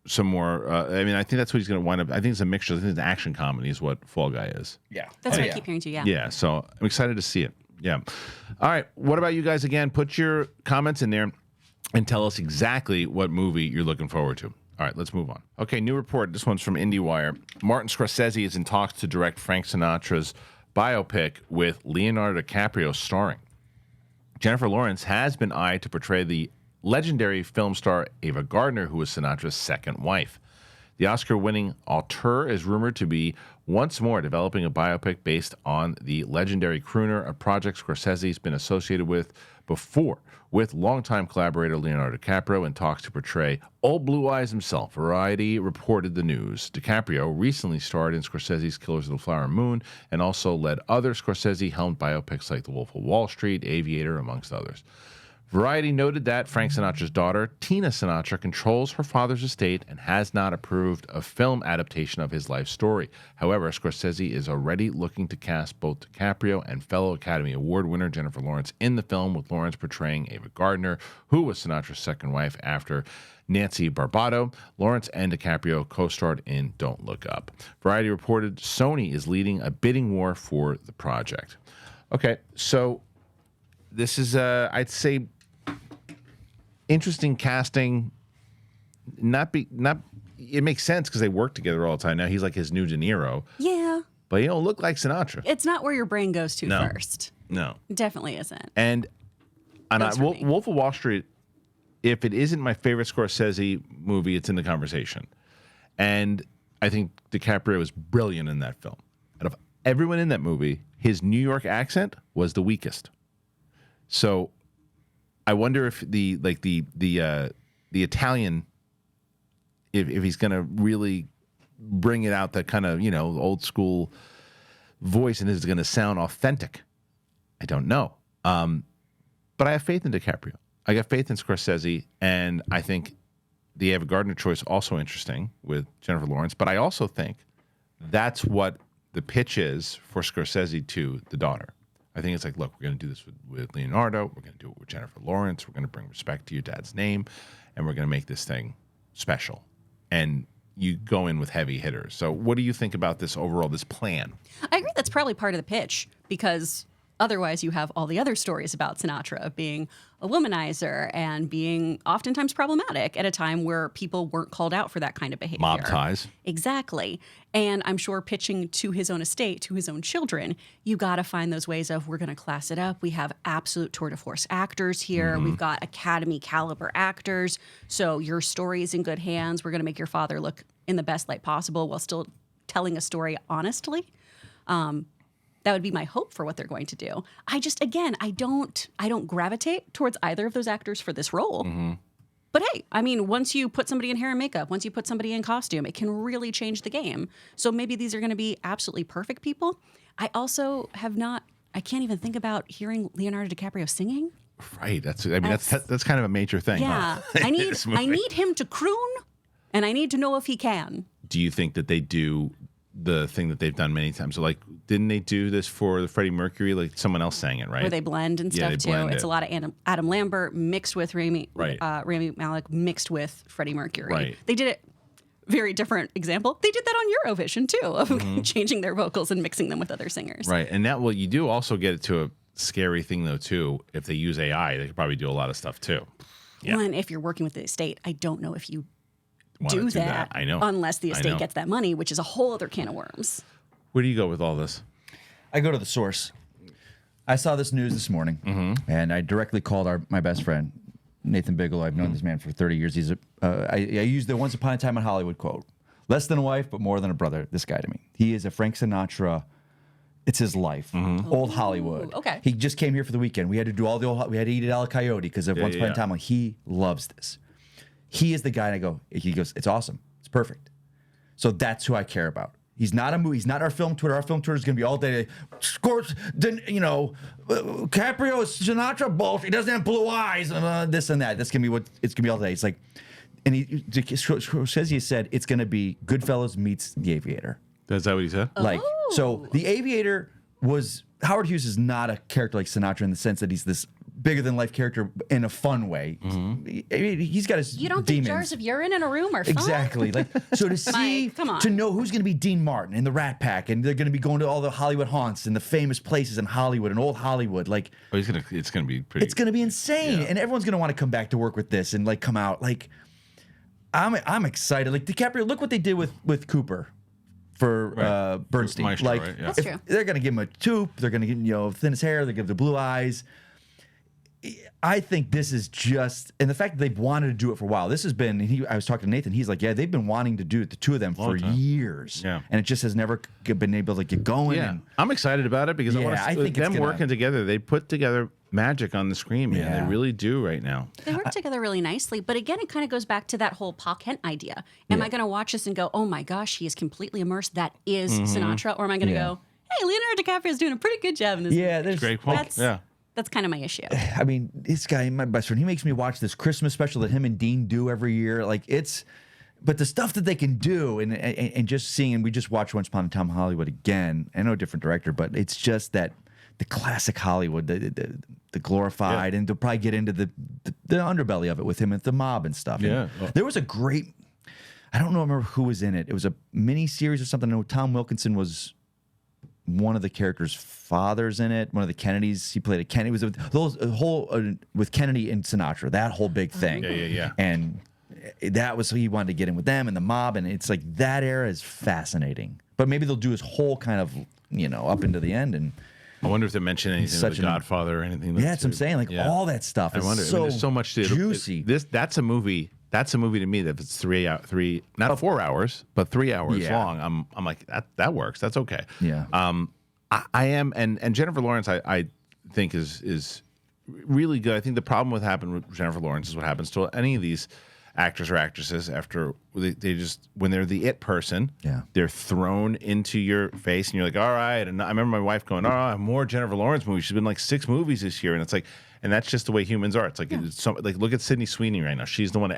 some more. I mean, I think that's what he's going to wind up. I think it's a mixture. I think it's action comedy is what Fall Guy is. Yeah. That's what yeah. I keep hearing too. Yeah. Yeah, so I'm excited to see it. Yeah. All right. What about you guys again? Put your comments in there and tell us exactly what movie you're looking forward to. All right, let's move on. Okay, new report. This one's from IndieWire. Martin Scorsese is in talks to direct Frank Sinatra's biopic with Leonardo DiCaprio starring. Jennifer Lawrence has been eyed to portray the legendary film star Ava Gardner, who was Sinatra's second wife. The Oscar-winning auteur is rumored to be once more developing a biopic based on the legendary crooner, a project Scorsese's been associated with before, with longtime collaborator Leonardo DiCaprio in talks to portray Old Blue Eyes himself. Variety reported the news. DiCaprio recently starred in Scorsese's Killers of the Flower Moon and also led other Scorsese-helmed biopics like The Wolf of Wall Street, Aviator, amongst others. Variety noted that Frank Sinatra's daughter, Tina Sinatra, controls her father's estate and has not approved a film adaptation of his life story. However, Scorsese is already looking to cast both DiCaprio and fellow Academy Award winner Jennifer Lawrence in the film, with Lawrence portraying Ava Gardner, who was Sinatra's second wife after Nancy Barbato. Lawrence and DiCaprio co-starred in Don't Look Up. Variety reported Sony is leading a bidding war for the project. Okay, so this is, I'd say, interesting casting. It makes sense because they work together all the time. Now he's like his new De Niro, Yeah. but he don't look like Sinatra. It's not where your brain goes to No. first. No, It definitely isn't. and That's for me. Wolf of Wall Street. If it isn't my favorite Scorsese movie, it's in the conversation. And I think DiCaprio is brilliant in that film. Out of everyone in that movie, his New York accent was the weakest. So I wonder if the Italian, if he's going to really bring it out, that kind of, old school voice, and is going to sound authentic. I don't know. But I have faith in DiCaprio. I got faith in Scorsese, and I think the Ava Gardner choice also interesting with Jennifer Lawrence. But I also think that's what the pitch is for Scorsese to the daughter. I think it's like, look, we're going to do this with Leonardo. We're going to do it with Jennifer Lawrence. We're going to bring respect to your dad's name, and we're going to make this thing special. And you go in with heavy hitters. So what do you think about this overall, this plan? I agree that's probably part of the pitch because otherwise you have all the other stories about Sinatra being a womanizer and being oftentimes problematic at a time where people weren't called out for that kind of behavior. Mob ties. Exactly. And I'm sure pitching to his own estate, to his own children, you got to find those ways of, we're going to class it up. We have absolute tour de force actors here. We've got Academy caliber actors. So your story is in good hands. We're going to make your father look in the best light possible while still telling a story honestly. That would be my hope for what they're going to do. I don't gravitate towards either of those actors for this role. But hey, I mean, once you put somebody in hair and makeup, once you put somebody in costume, it can really change the game. So maybe these are going to be absolutely perfect people. I also I can't even think about hearing Leonardo DiCaprio singing. Right. That's kind of a major thing. Yeah. Huh? I need him to croon, and I need to know if he can. Do you think that they do the thing that they've done many times? So, like, didn't they do this for the Freddie Mercury? Like, someone else sang it, right? Where they blend and stuff too. It's a lot of Adam Lambert mixed with Rami Malek mixed with Freddie Mercury. Right. They did it. Very different example. They did that on Eurovision too, of changing their vocals and mixing them with other singers. Right, and that you do also get it to a scary thing though too. If they use AI, they could probably do a lot of stuff too. Yeah. Well, and if you're working with the estate, I don't know if you do that. I know, unless the estate gets that money, which is a whole other can of worms. Where do you go with all this? I go to the source. I saw this news this morning, and I directly called my best friend, Nathan Bigelow. I've known this man for 30 years. He's I used the Once Upon a Time in Hollywood quote. Less than a wife, but more than a brother, this guy to me. He is a Frank Sinatra. It's his life. Old Hollywood. Okay. He just came here for the weekend. We had to do we had to eat at El Coyote because of Once Upon a Time. He loves this. He is the guy, and he goes, it's awesome. It's perfect. So that's who I care about. He's not a movie. He's not our film Twitter. Our film Twitter is going to be all day. Scores, DiCaprio, Sinatra, both. He doesn't have blue eyes. This and that. That's going to be what it's going to be all day. It's like, and Scorsese said it's going to be Goodfellas meets The Aviator. Is that what he said? So The Aviator was Howard Hughes is not a character like Sinatra in the sense that he's this bigger than life character in a fun way. He's got his You don't demons. think jars of urine in a room are fun? Exactly. Like, so to see, to know who's going to be Dean Martin in the Rat Pack, and they're going to be going to all the Hollywood haunts and the famous places in Hollywood and old Hollywood. Like, it's going to be pretty. It's going to be insane, and everyone's going to want to come back to work with this and like come out. Like, I'm excited. Like DiCaprio, look what they did with Cooper. For Bernstein, Maestro, like right? That's true. They're going to give him a tooth. They're going to get thin his hair. They give the blue eyes. I think this is just, and the fact that they've wanted to do it for a while. This has been. I was talking to Nathan. He's like, they've been wanting to do it, the two of them, for years. Yeah, and it just has never been able to get going. Yeah, and, I'm excited about it because I think them working together. They put together magic on the screen, man. Yeah. They really do right now. They work together really nicely. But again, it kind of goes back to that whole Pa Kent idea. Am I going to watch this and go, oh my gosh, he is completely immersed. That is Sinatra. Or am I going to go, hey, Leonardo DiCaprio is doing a pretty good job in this movie. There's great point. That's kind of my issue. I mean, this guy, my best friend, he makes me watch this Christmas special that him and Dean do every year. Like, but the stuff that they can do, and just seeing, and we just watched Once Upon a Time in Hollywood again. I know a different director, but it's just that the classic Hollywood, the glorified, and to probably get into the underbelly of it with him and the mob and stuff. Yeah. And there was a great, I don't remember who was in it. It was a mini series or something. I know Tom Wilkinson was one of the characters' fathers in it. One of the Kennedys. He played a Kennedy. It was a whole with Kennedy and Sinatra. That whole big thing. Yeah. And that was he wanted to get in with them and the mob. And it's like that era is fascinating. But maybe they'll do his whole kind of up into the end. And I wonder if they mention anything of The Godfather or anything. That's what I'm saying. Like all that stuff. I wonder. There's so much to juicy. That's a movie. That's a movie to me that if it's not 4 hours, but 3 hours long. I'm like that works. That's okay. Yeah. I am, and Jennifer Lawrence I think is really good. I think the problem with Jennifer Lawrence is what happens to any of these actors or actresses after they just when they're the it person, they're thrown into your face, and you're like, all right. And I remember my wife going, oh, more Jennifer Lawrence movies. She's been like 6 movies this year, and it's like. And that's just the way humans are. It's like, look at Sydney Sweeney right now. She's the one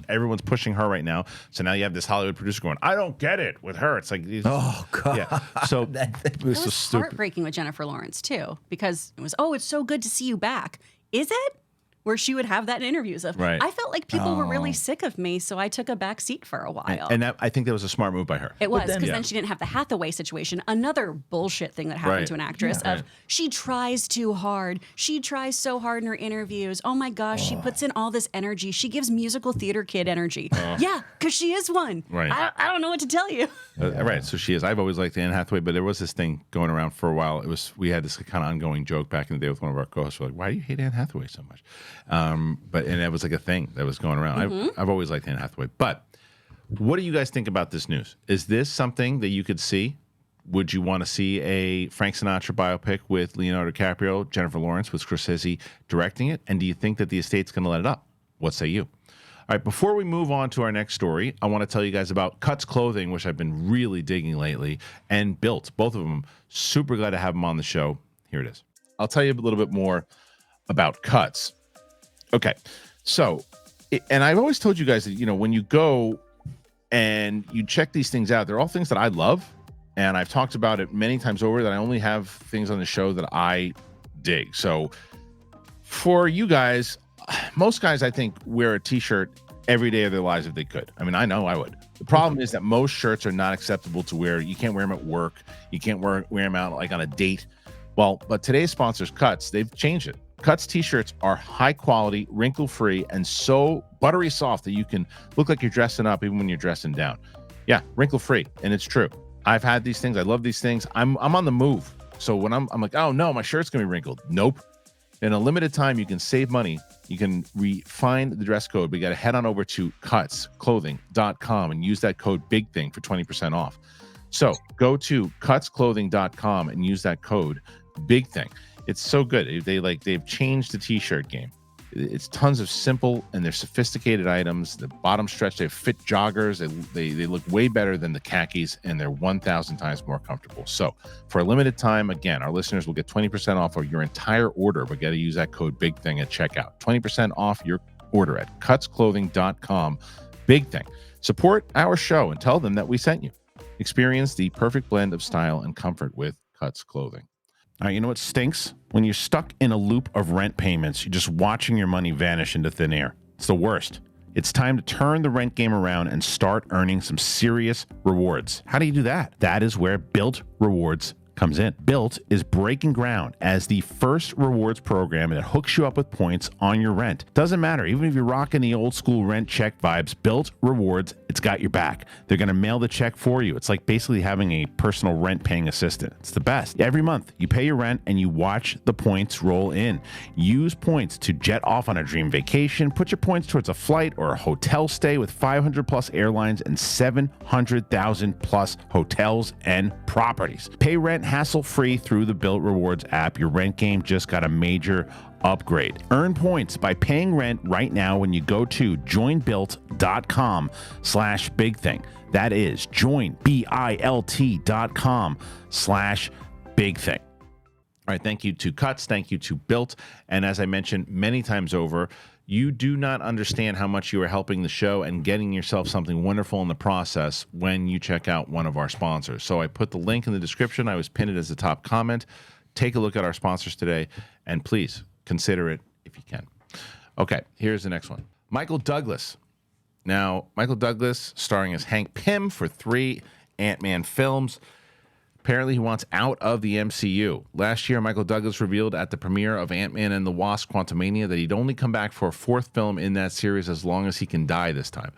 everyone's pushing her right now. So now you have this Hollywood producer going, I don't get it with her. It's like, oh god. Yeah. So it was so stupid. Heartbreaking with Jennifer Lawrence too, because it was, it's so good to see you back. Is it? Where she would have that in interviews of, I felt like people were really sick of me, so I took a back seat for a while. And I think that was a smart move by her. It was, because then she didn't have the Hathaway situation, another bullshit thing that happened to an actress she tries too hard. She tries so hard in her interviews. Oh my gosh, she puts in all this energy. She gives musical theater kid energy. Yeah, because she is one. Right. I don't know what to tell you. Right, so she is. I've always liked Anne Hathaway, but there was this thing going around for a while. We had this kind of ongoing joke back in the day with one of our co-hosts. We're like, why do you hate Anne Hathaway so much? And that was like a thing that was going around. I've always liked Anne Hathaway. But what do you guys think about this news? Is this something that you could see? Would you want to see a Frank Sinatra biopic with Leonardo DiCaprio, Jennifer Lawrence, with Scorsese directing it? And do you think that the estate's going to let it up? What say you? All right, before we move on to our next story, I want to tell you guys about Cuts Clothing, which I've been really digging lately, and BILT, both of them. Super glad to have them on the show. Here it is. I'll tell you a little bit more about cuts. Okay, so, and I've always told you guys that, you know, when you go and you check these things out, they're all things that I love, and I've talked about it many times over that I only have things on the show that I dig. So for you guys, most guys, I think, wear a t-shirt every day of their lives if they could. I mean, I know I would. The problem is that most shirts are not acceptable to wear. You can't wear them at work. You can't wear them out like on a date. Well, but today's sponsors, Cuts, they've changed it. Cuts t-shirts are high quality, wrinkle-free, and so buttery soft that you can look like you're dressing up even when you're dressing down. Yeah, wrinkle-free, and it's true. I've had these things. I love these things. I'm on the move. So when I'm like, oh no, my shirt's gonna be wrinkled. Nope. In a limited time, you can save money. You can refine the dress code, but you got to head on over to cutsclothing.com and use that code BIGTHING for 20% off. So go to cutsclothing.com and use that code BIGTHING. It's so good. They've changed the t-shirt game. It's tons of simple and they're sophisticated items. The bottom stretch, they fit joggers. They look way better than the khakis, and they're 1,000 times more comfortable. So for a limited time, again, our listeners will get 20% off of your entire order, but got to use that code BIGTHING at checkout. 20% off your order at cutsclothing.com. BIGTHING. Support our show and tell them that we sent you. Experience the perfect blend of style and comfort with Cuts Clothing. All right, you know what stinks? When you're stuck in a loop of rent payments, you're just watching your money vanish into thin air. It's the worst. It's time to turn the rent game around and start earning some serious rewards. How do you do that? That is where BILT Rewards comes in. BILT is breaking ground as the first rewards program that hooks you up with points on your rent. Doesn't matter, even if you're rocking the old school rent check vibes, BILT Rewards, it's got your back. They're going to mail the check for you. It's like basically having a personal rent paying assistant. It's the best. Every month, you pay your rent and you watch the points roll in. Use points to jet off on a dream vacation. Put your points towards a flight or a hotel stay with 500 plus airlines and 700,000 plus hotels and properties. Pay rent hassle-free through the BILT Rewards app. Your rent game just got a major upgrade. Earn points by paying rent right now when you go to joinbilt.com/bigthing. That is joinbilt.com/bigthing. All right, thank you to Cuts, thank you to BILT, and as I mentioned many times over, you do not understand how much you are helping the show and getting yourself something wonderful in the process when you check out one of our sponsors. So I put the link in the description. I was pinned it as a top comment. Take a look at our sponsors today, and please consider it if you can. Okay, here's the next one. Michael Douglas. Now, Michael Douglas starring as Hank Pym for 3 Ant-Man films. Apparently, he wants out of the MCU. Last year, Michael Douglas revealed at the premiere of Ant-Man and the Wasp: Quantumania that he'd only come back for a 4th film in that series as long as he can die this time.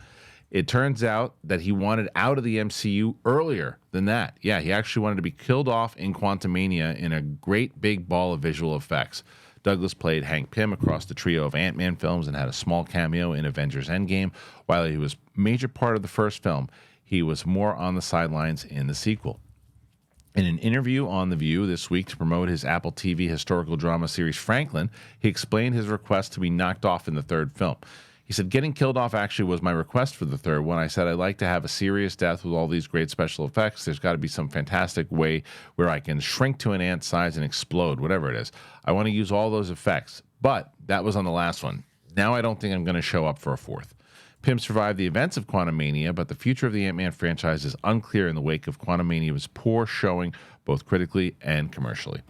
It turns out that he wanted out of the MCU earlier than that. Yeah, he actually wanted to be killed off in Quantumania in a great big ball of visual effects. Douglas played Hank Pym across the trio of Ant-Man films and had a small cameo in Avengers Endgame. While he was a major part of the first film, he was more on the sidelines in the sequel. In an interview on The View this week to promote his Apple TV historical drama series Franklin, he explained his request to be knocked off in the 3rd film. He said, getting killed off actually was my request for the 3rd one. I said, I'd like to have a serious death with all these great special effects. There's got to be some fantastic way where I can shrink to an ant size and explode, whatever it is. I want to use all those effects. But that was on the last one. Now I don't think I'm going to show up for a 4th. Pym survived the events of Quantumania, but the future of the Ant-Man franchise is unclear in the wake of Quantumania's poor showing, both critically and commercially.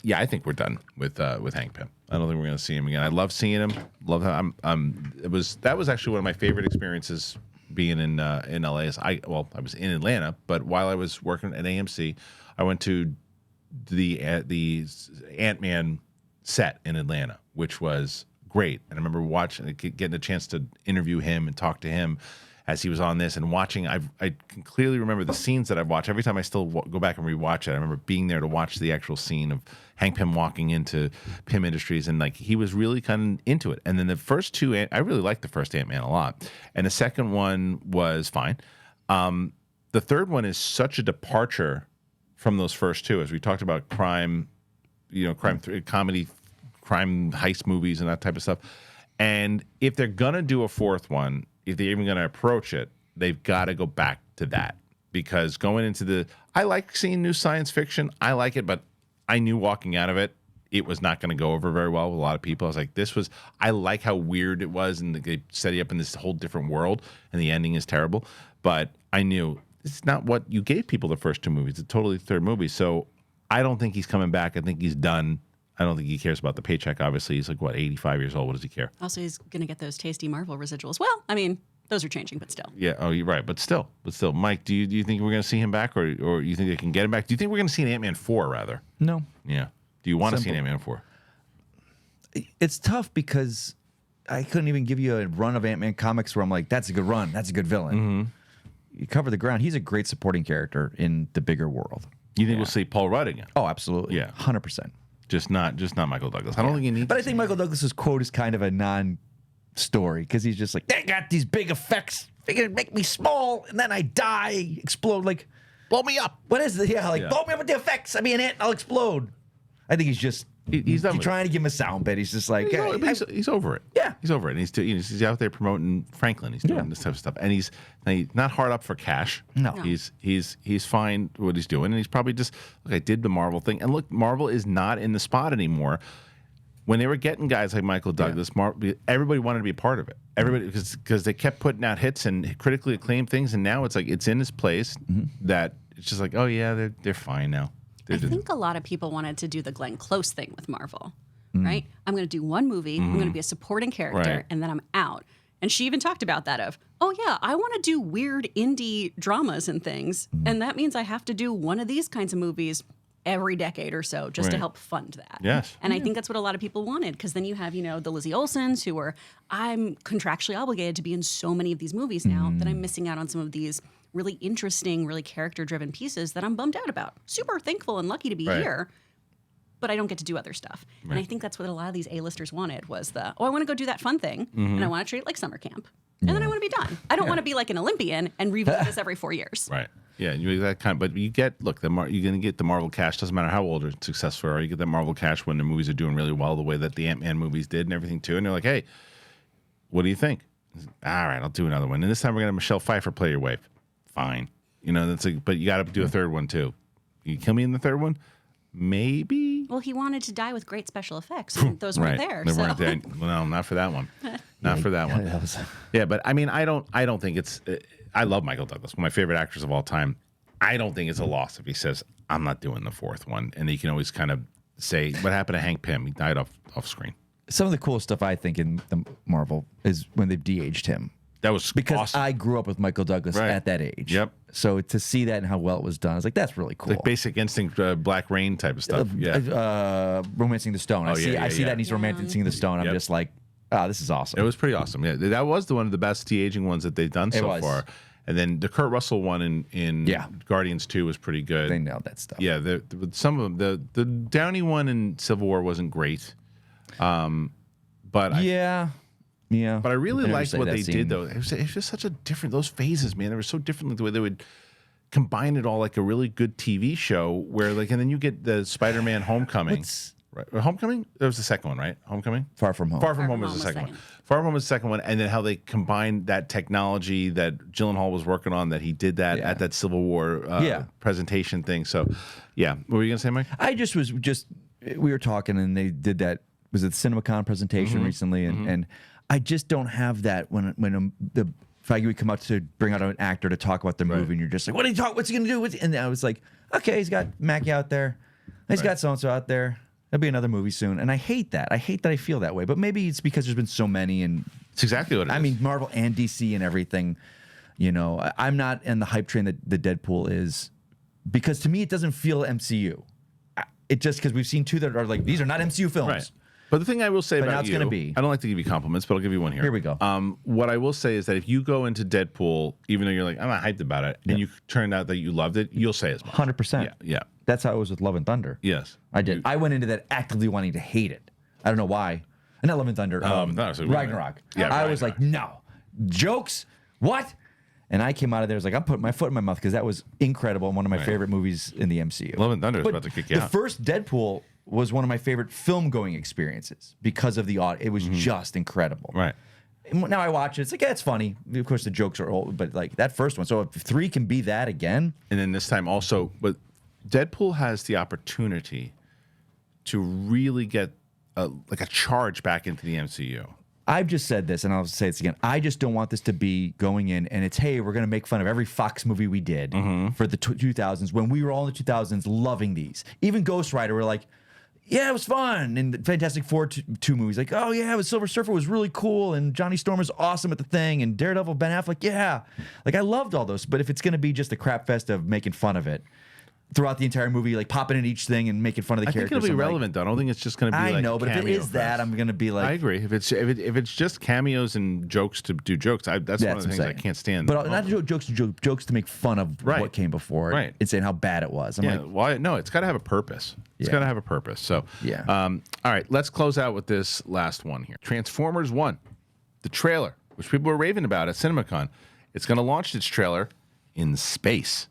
Yeah, I think we're done with Hank Pym. I don't think we're going to see him again. I love seeing him. Love how that was actually one of my favorite experiences being in LA. I was in Atlanta, but while I was working at AMC, I went to the Ant-Man set in Atlanta, which was great. And I remember getting a chance to interview him and talk to him as he was on this and watching. I can clearly remember the scenes that I've watched. Every time I still go back and rewatch it, I remember being there to watch the actual scene of Hank Pym walking into Pym Industries, and like he was really kind of into it. And then the first 2, I really liked the first Ant-Man a lot, and the second one was fine. The 3rd one is such a departure from those first 2, as we talked about crime, comedy, crime heist movies and that type of stuff. And if they're gonna do a 4th one, if they're even gonna approach it, they've got to go back to that, because going into I like seeing new science fiction. I like it, but I knew walking out of it, it was not going to go over very well with a lot of people. I was like, I like how weird it was, and they set you up in this whole different world, and the ending is terrible. But I knew it's not what you gave people the first 2 movies. It's a totally third movie. So I don't think he's coming back. I think he's done. I don't think he cares about the paycheck. Obviously, he's like, 85 years old. What does he care? Also, he's going to get those tasty Marvel residuals. Well, I mean, those are changing, but still. Yeah. Oh, you're right. But still, Mike, do you think we're going to see him back, or you think they can get him back? Do you think we're going to see an Ant-Man 4 rather? No. Yeah. Do you want to see an Ant-Man 4? It's tough because I couldn't even give you a run of Ant-Man comics where I'm like, that's a good run. That's a good villain. Mm-hmm. You cover the ground. He's a great supporting character in the bigger world. You think we'll see Paul Rudd again? Oh, absolutely. Yeah. 100%. Just not Michael Douglas. I don't think you need. But I think Michael Douglas's quote is kind of a non-story because he's just like, they got these big effects. They're gonna make me small, and then I die, explode. Like, blow me up. What is it? Yeah, blow me up with the effects. I'll be an ant, and I'll explode. I think he's just he's trying to give him a sound bit. He's just like he's over it. Yeah, he's over it. And he's out there promoting Franklin. He's doing this type of stuff, and he's not hard up for cash. No. He's fine what he's doing, and he's probably just look. I did the Marvel thing, and look, Marvel is not in the spot anymore. When they were getting guys like Michael Douglas, everybody wanted to be a part of it. Everybody because they kept putting out hits and critically acclaimed things, and now it's like it's in this place that it's just like, oh yeah, they're fine now. I think a lot of people wanted to do the Glenn Close thing with Marvel, right? I'm going to do one movie, I'm going to be a supporting character, and then I'm out. And she even talked about that of, oh yeah, I want to do weird indie dramas and things, and that means I have to do one of these kinds of movies every decade or so just to help fund that. Yes. And I think that's what a lot of people wanted, because then you have, the Lizzie Olsens who are, I'm contractually obligated to be in so many of these movies now that I'm missing out on some of these really interesting, really character-driven pieces that I'm bummed out about. Super thankful and lucky to be here, but I don't get to do other stuff. And I think that's what a lot of these A-listers wanted was I want to go do that fun thing, and I want to treat it like summer camp. And then I want to be done. I don't want to be like an Olympian and revisit this every 4 years. Right. Yeah, that kind. But you get you're going to get the Marvel cash. Doesn't matter how old or successful you are. You get that Marvel cash when the movies are doing really well, the way that the Ant-Man movies did and everything too. And they're like, hey, what do you think? All right, I'll do another one. And this time we're going to have Michelle Pfeiffer play your wife. Fine. That's like, but you got to do a third one too. You kill me in the third one? Maybe. Well, he wanted to die with great special effects, and those weren't there. They weren't there. Well, no, not for that one. Not for that one. Yeah, but I mean, I don't think it's. I love Michael Douglas, one of my favorite actors of all time. I don't think it's a loss if he says, I'm not doing the fourth one. And he can always kind of say, what happened to Hank Pym? He died off screen. Some of the coolest stuff I think in the Marvel is when they've de-aged him. That was because awesome. I grew up with Michael Douglas at that age. Yep. So to see that and how well it was done, I was like, that's really cool. Like Basic Instinct, Black Rain type of stuff. Romancing the Stone. I see that and he's romancing the Stone. I'm just like, this is awesome. It was pretty awesome. Yeah, that was one of the best de-aging ones that they've done so far. And then the Kurt Russell one in Guardians 2 was pretty good. They nailed that stuff. Yeah, some of them. The Downey one in Civil War wasn't great. But But I really liked what they did, though. It was just such a different, those phases, man. They were so different, the way they would combine it all like a really good TV show where, and then you get the Spider-Man Homecoming. Right. Homecoming? That was the second one, right? Homecoming? Far From Home. Far From Home was the second one. Far From Home was the second one, and then how they combined that technology that Gyllenhaal was working on, that he did that at that Civil War presentation thing. So, what were you going to say, Mike? I we were talking, and they did that, was it the CinemaCon presentation recently, and I just don't have that when the Feige would come up to bring out an actor to talk about the movie, and you're just like, what's he going to do? And I was like, okay, he's got Mackie out there. He's got so-and-so out there. There'll be another movie soon. And I hate that. I hate that I feel that way. But maybe it's because there's been so many. And it's exactly what it is. I mean, Marvel and DC and everything. I'm not in the hype train that the Deadpool is. Because to me, it doesn't feel MCU. It just because we've seen two that are like, these are not MCU films. Right. But the thing I will say about now it's gonna be. I don't like to give you compliments, but I'll give you one here. Here we go. What I will say is that if you go into Deadpool, even though you're like, I'm not hyped about it, and you turned out that you loved it, you'll say as much. 100%. Yeah. That's how it was with Love and Thunder. Yes. I did. I went into that actively wanting to hate it. I don't know why. Not Love and Thunder. Ragnarok. Yeah, I was like, no. Jokes? What? And I came out of there, I was like, I'm putting my foot in my mouth because that was incredible and one of my favorite movies in the MCU. Love and Thunder is about to kick you out. The first Deadpool was one of my favorite film-going experiences because of the audio. It was just incredible. Right. Now I watch it, it's like, it's funny. Of course, the jokes are old, but like that first one. So if 3 can be that again. And then this time also, but Deadpool has the opportunity to really get like a charge back into the MCU. I've just said this, and I'll say this again. I just don't want this to be going in, and it's, hey, we're going to make fun of every Fox movie we did for the 2000s, when we were all in the 2000s loving these. Even Ghost Rider, we're like, yeah, it was fun. And the Fantastic Four 2 movies, like, oh, yeah, Silver Surfer was really cool, and Johnny Storm was awesome at the thing, and Daredevil, Ben Affleck, yeah. Like, I loved all those, but if it's going to be just a crap fest of making fun of it, throughout the entire movie, like popping in each thing and making fun of the characters. I think it'll be relevant, though. I don't think it's just going to be like I know, but if it is that, I'm going to be like... I agree. If it's just cameos and jokes to do jokes, that's one of the things I can't stand. But not jokes to make fun of what came before and saying how bad it was. I'm like... Why? No, it's got to have a purpose. It's got to have a purpose. So, all right, let's close out with this last one here. Transformers 1, the trailer, which people were raving about at CinemaCon. It's going to launch its trailer in space.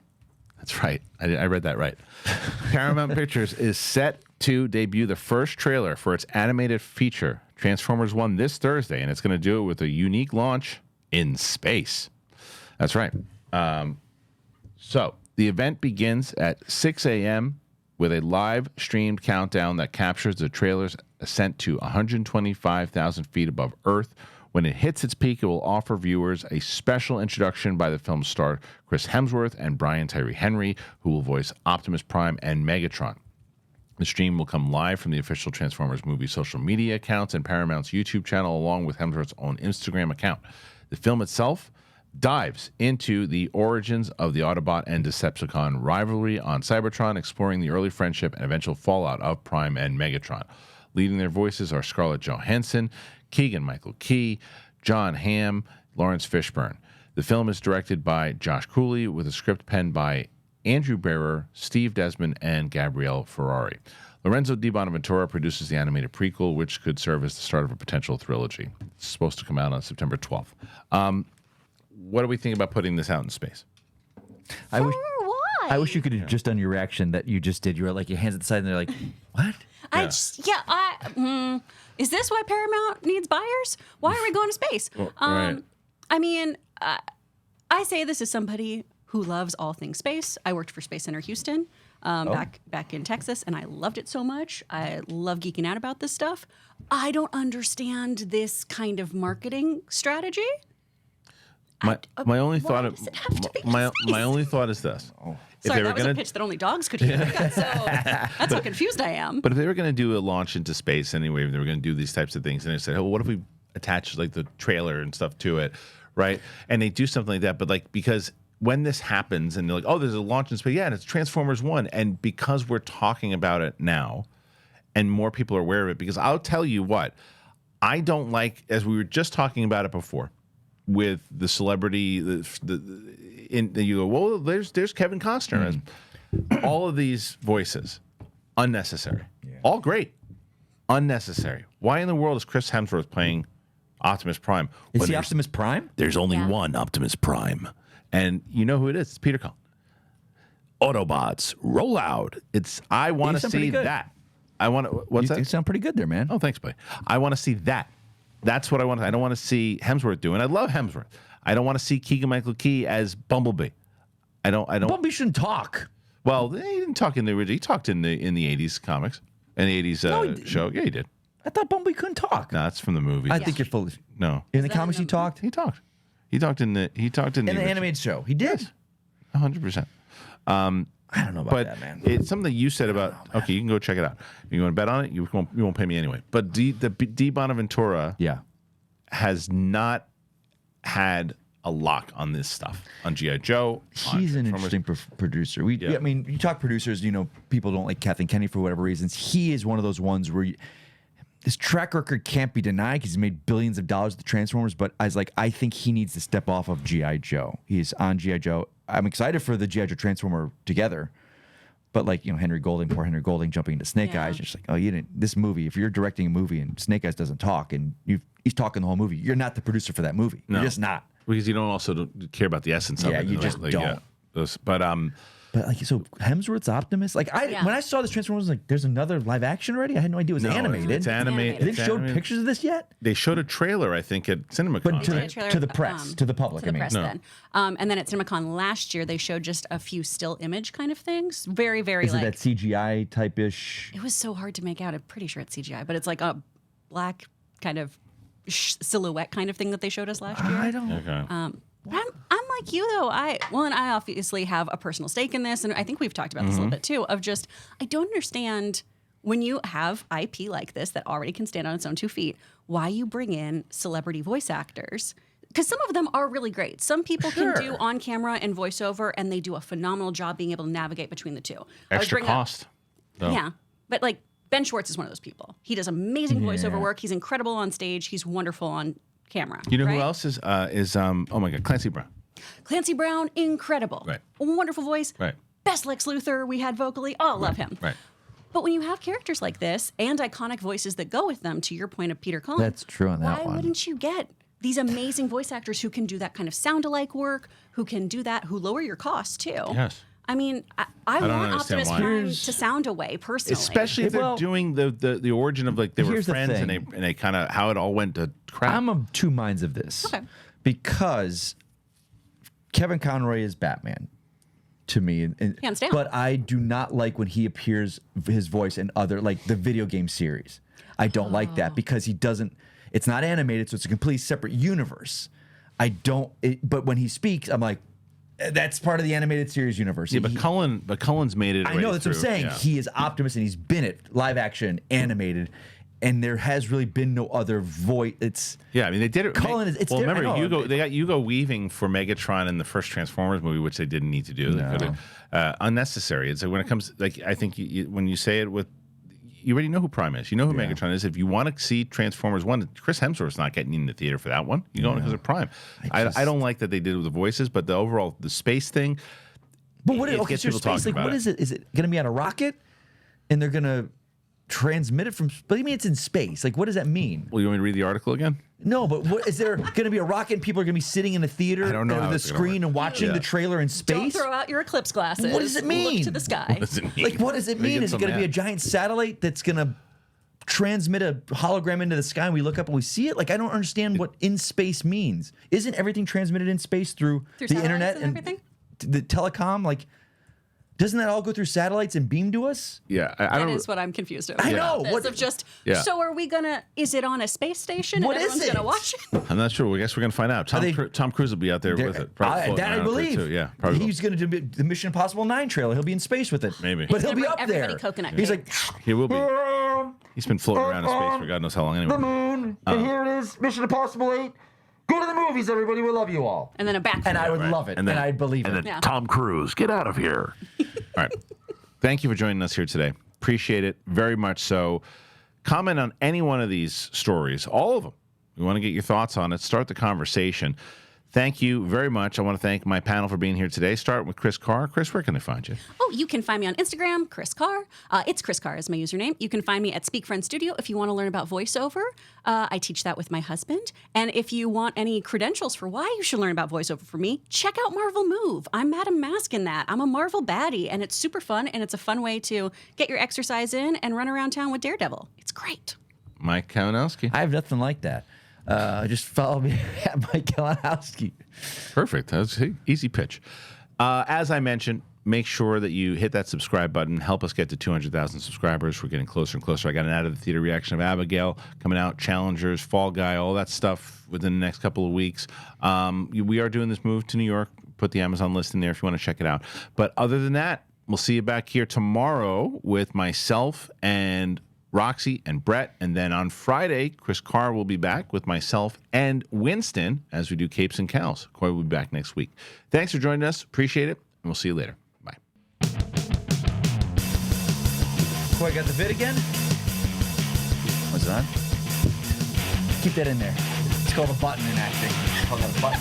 That's right. I read that right. Paramount Pictures is set to debut the first trailer for its animated feature, Transformers 1, this Thursday, and it's going to do it with a unique launch in space. That's right. So the event begins at 6 a.m. with a live streamed countdown that captures the trailer's ascent to 125,000 feet above Earth. When it hits its peak, it will offer viewers a special introduction by the film's star Chris Hemsworth and Brian Tyree Henry, who will voice Optimus Prime and Megatron. The stream will come live from the official Transformers movie social media accounts and Paramount's YouTube channel, along with Hemsworth's own Instagram account. The film itself dives into the origins of the Autobot and Decepticon rivalry on Cybertron, exploring the early friendship and eventual fallout of Prime and Megatron. Leading their voices are Scarlett Johansson, Keegan-Michael Key, John Hamm, Lawrence Fishburne. The film is directed by Josh Cooley, with a script penned by Andrew Barrer, Steve Desmond, and Gabrielle Ferrari. Lorenzo Di Bonaventura produces the animated prequel, which could serve as the start of a potential trilogy. It's supposed to come out on September 12th. What do we think about putting this out in space? I wish you could have just done your reaction that you just did. You were like, your hands at the side, and they're like, what? Is this why Paramount needs buyers? Why are we going to space? Right. I mean, I say this as somebody who loves all things space. I worked for Space Center Houston back in Texas, and I loved it so much. I love geeking out about this stuff. I don't understand this kind of marketing strategy. My only thought is this. Sorry, that was a pitch that only dogs could hear. That's how confused I am. But if they were going to do a launch into space anyway, if they were going to do these types of things, and they said, "Oh, what if we attach like the trailer and stuff to it, right?" And they do something like that, but like because when this happens, and they're like, "Oh, there's a launch in space," and it's Transformers 1, and because we're talking about it now, and more people are aware of it, because I'll tell you what, I don't like, as we were just talking about it before, with the celebrity, you go, well, there's Kevin Costner. All of these voices, unnecessary. Yeah. All great, unnecessary. Why in the world is Chris Hemsworth playing Optimus Prime? Is he Optimus Prime? There's only one Optimus Prime, and you know who it is? It's Peter Cullen. Autobots, roll out! I want to see that. I want to. What's that? You sound pretty good there, man. Oh, thanks, buddy. I want to see that. That's what I want. I don't want to see Hemsworth do, and I love Hemsworth. I don't want to see Keegan-Michael Key as Bumblebee. I don't. Bumblebee shouldn't talk. Well, he didn't talk in the original. He talked in the 80s comics, in the 80s show. Yeah, he did. I thought Bumblebee couldn't talk. No, that's from the movie. I think you're full of... No. In the comics, he talked? He talked. He talked in the animated show. He did. 100%. I don't know about that, man. It's something that you said about. Okay, you can go check it out. You want to bet on it? You won't pay me anyway. But Di Bonaventura, has not had a lock on this stuff on G.I. Joe. He's an interesting producer. I mean, you talk producers. People don't like Kathleen Kennedy for whatever reasons. He is one of those ones where his track record can't be denied because he's made billions of dollars with the Transformers. But I think he needs to step off of G.I. Joe. He's on G.I. Joe. I'm excited for the G.I. Joe Transformer together. But poor Henry Golding jumping into Snake Eyes. You're just like, oh, you didn't. This movie, if you're directing a movie and Snake Eyes doesn't talk and he's talking the whole movie, you're not the producer for that movie. No. You're just not. Because you don't care about the essence of it. Yeah, you just don't. But But like, so Hemsworth's Optimus. Like, when I saw this Transformers, I was like, there's another live action already. I had no idea it was animated. It's animated. They showed pictures of this yet? They showed a trailer, I think, at CinemaCon. But to the press, to the public. To the press then. And then at CinemaCon last year, they showed just a few still image kind of things. Very, very Is it that CGI type-ish? It was so hard to make out. I'm pretty sure it's CGI, but it's like a black kind of silhouette kind of thing that they showed us last year. I don't. Okay. I'm like you though. I obviously have a personal stake in this, and I think we've talked about this a little bit too. Of just, I don't understand when you have IP like this that already can stand on its own 2 feet, why you bring in celebrity voice actors. Because some of them are really great. Some people can do on camera and voiceover, and they do a phenomenal job being able to navigate between the two. Extra cost. Yeah, but like Ben Schwartz is one of those people. He does amazing voiceover work. He's incredible on stage. He's wonderful on camera. You know who else is oh my God, Clancy Brown. Clancy Brown, incredible. Right. Wonderful voice. Right. Best Lex Luthor we had vocally. Oh, love him. Right. But when you have characters like this and iconic voices that go with them, to your point of Peter Cullen, That's true on that why one. wouldn't you get these amazing voice actors who can do that kind of sound-alike work, who can do that, who lower your costs too? Yes. I mean, I don't want understand Optimus why. Prime to sound away personally. Especially if they're doing the origin of like they were Here's the friends and thing. they kind of how it all went to crap. I'm of two minds of this. Okay. Because Kevin Conroy is Batman to me. Hands down. But I do not like when he appears his voice in other, like the video game series. I don't like that because he doesn't, it's not animated, so it's a completely separate universe. But when he speaks, I'm like, that's part of the animated series universe. Yeah, but Cullen's made it. I know, that's what I'm saying. Yeah. He is Optimus and he's been it, live action, animated, and there has really been no other voice. Yeah, I mean they did it. Cullen is. It's remember I know. Hugo. They got Hugo Weaving for Megatron in the first Transformers movie, which they didn't need to do. They could've, unnecessary. It's like when it comes, like I think when you say it with, you already know who Prime is. You know who Megatron is. If you want to see Transformers 1, Chris Hemsworth's not getting in the theater for that one. You're going because of Prime. I don't like that they did it with the voices, but the overall the space thing. But what it okay, gets so people space, talking like, about what is it? Is it going to be on a rocket, and they're going to transmit it from? But you mean it's in space? Like, what does that mean? Well, you want me to read the article again? No, but what is there going to be a rocket? And people are going to be sitting in a theater I don't know how with a it's gonna screen work. and watching the trailer in Don't space. throw out your eclipse glasses. What does it mean? Look to the sky. What does it mean? Like, what does it They mean? get Is so it going to be a mad. giant satellite that's going to transmit a hologram into the sky and we look up and we see it? Like, I don't understand what in space means. Isn't everything transmitted in space through the satellites internet and everything? the telecom? Like, doesn't that all go through satellites and beam to us? Yeah, I That don't. is what I'm confused over. I know, about this, what- of just, Yeah. so are we gonna, is it on a space station What and is everyone's it? gonna watch it? I'm not sure. I guess we're gonna find out. Tom Cruise will be out there with it. Probably floating That I around with it, believe. too. Yeah, probably. He's going to do the Mission Impossible 9 trailer. He'll be in space with it. Maybe. But he'll gonna be bring up there. everybody coconut He's cake. like, He will be. He's been floating around in space for God knows how long. Anyway. the moon, and here it is, Mission Impossible 8. Go to the movies, everybody. We love you all. And then a backflip. And I would Right. love it, And and, then- I'd believe it. Yeah. Tom Cruise, get out of here. All right. Thank you for joining us here today. Appreciate it very much so. Comment on any one of these stories, all of them. We want to get your thoughts on it. Start the conversation. Thank you very much. I want to thank my panel for being here today. Start with Kris Carr. Kris, where can they find you? Oh, you can find me on Instagram, Kris Carr. It's Kris Carr is my username. You can find me at Speak Friend Studio if you want to learn about voiceover. I teach that with my husband. And if you want any credentials for why you should learn about voiceover from me, check out Marvel Move. I'm Madam Mask in that. I'm a Marvel baddie, and it's super fun, and it's a fun way to get your exercise in and run around town with Daredevil. It's great. Mike Kalinowski. I have nothing like that. Just follow me at Mike Kalinowski. Perfect. That's an easy pitch. As I mentioned, make sure that you hit that subscribe button. Help us get to 200,000 subscribers. We're getting closer and closer. I got an out of the theater reaction of Abigail coming out, Challengers, Fall Guy, all that stuff within the next couple of weeks. We are doing this move to New York. Put the Amazon list in there if you want to check it out. But other than that, we'll see you back here tomorrow with myself and Roxy and Brett. And then on Friday, Kris Carr will be back with myself and Winston as we do Capes and Cows. Coy will be back next week. Thanks for joining us. Appreciate it. And we'll see you later. Bye. Boy, got the vid again? What's it on? Keep that in there. It's called a button in acting. It's called a button.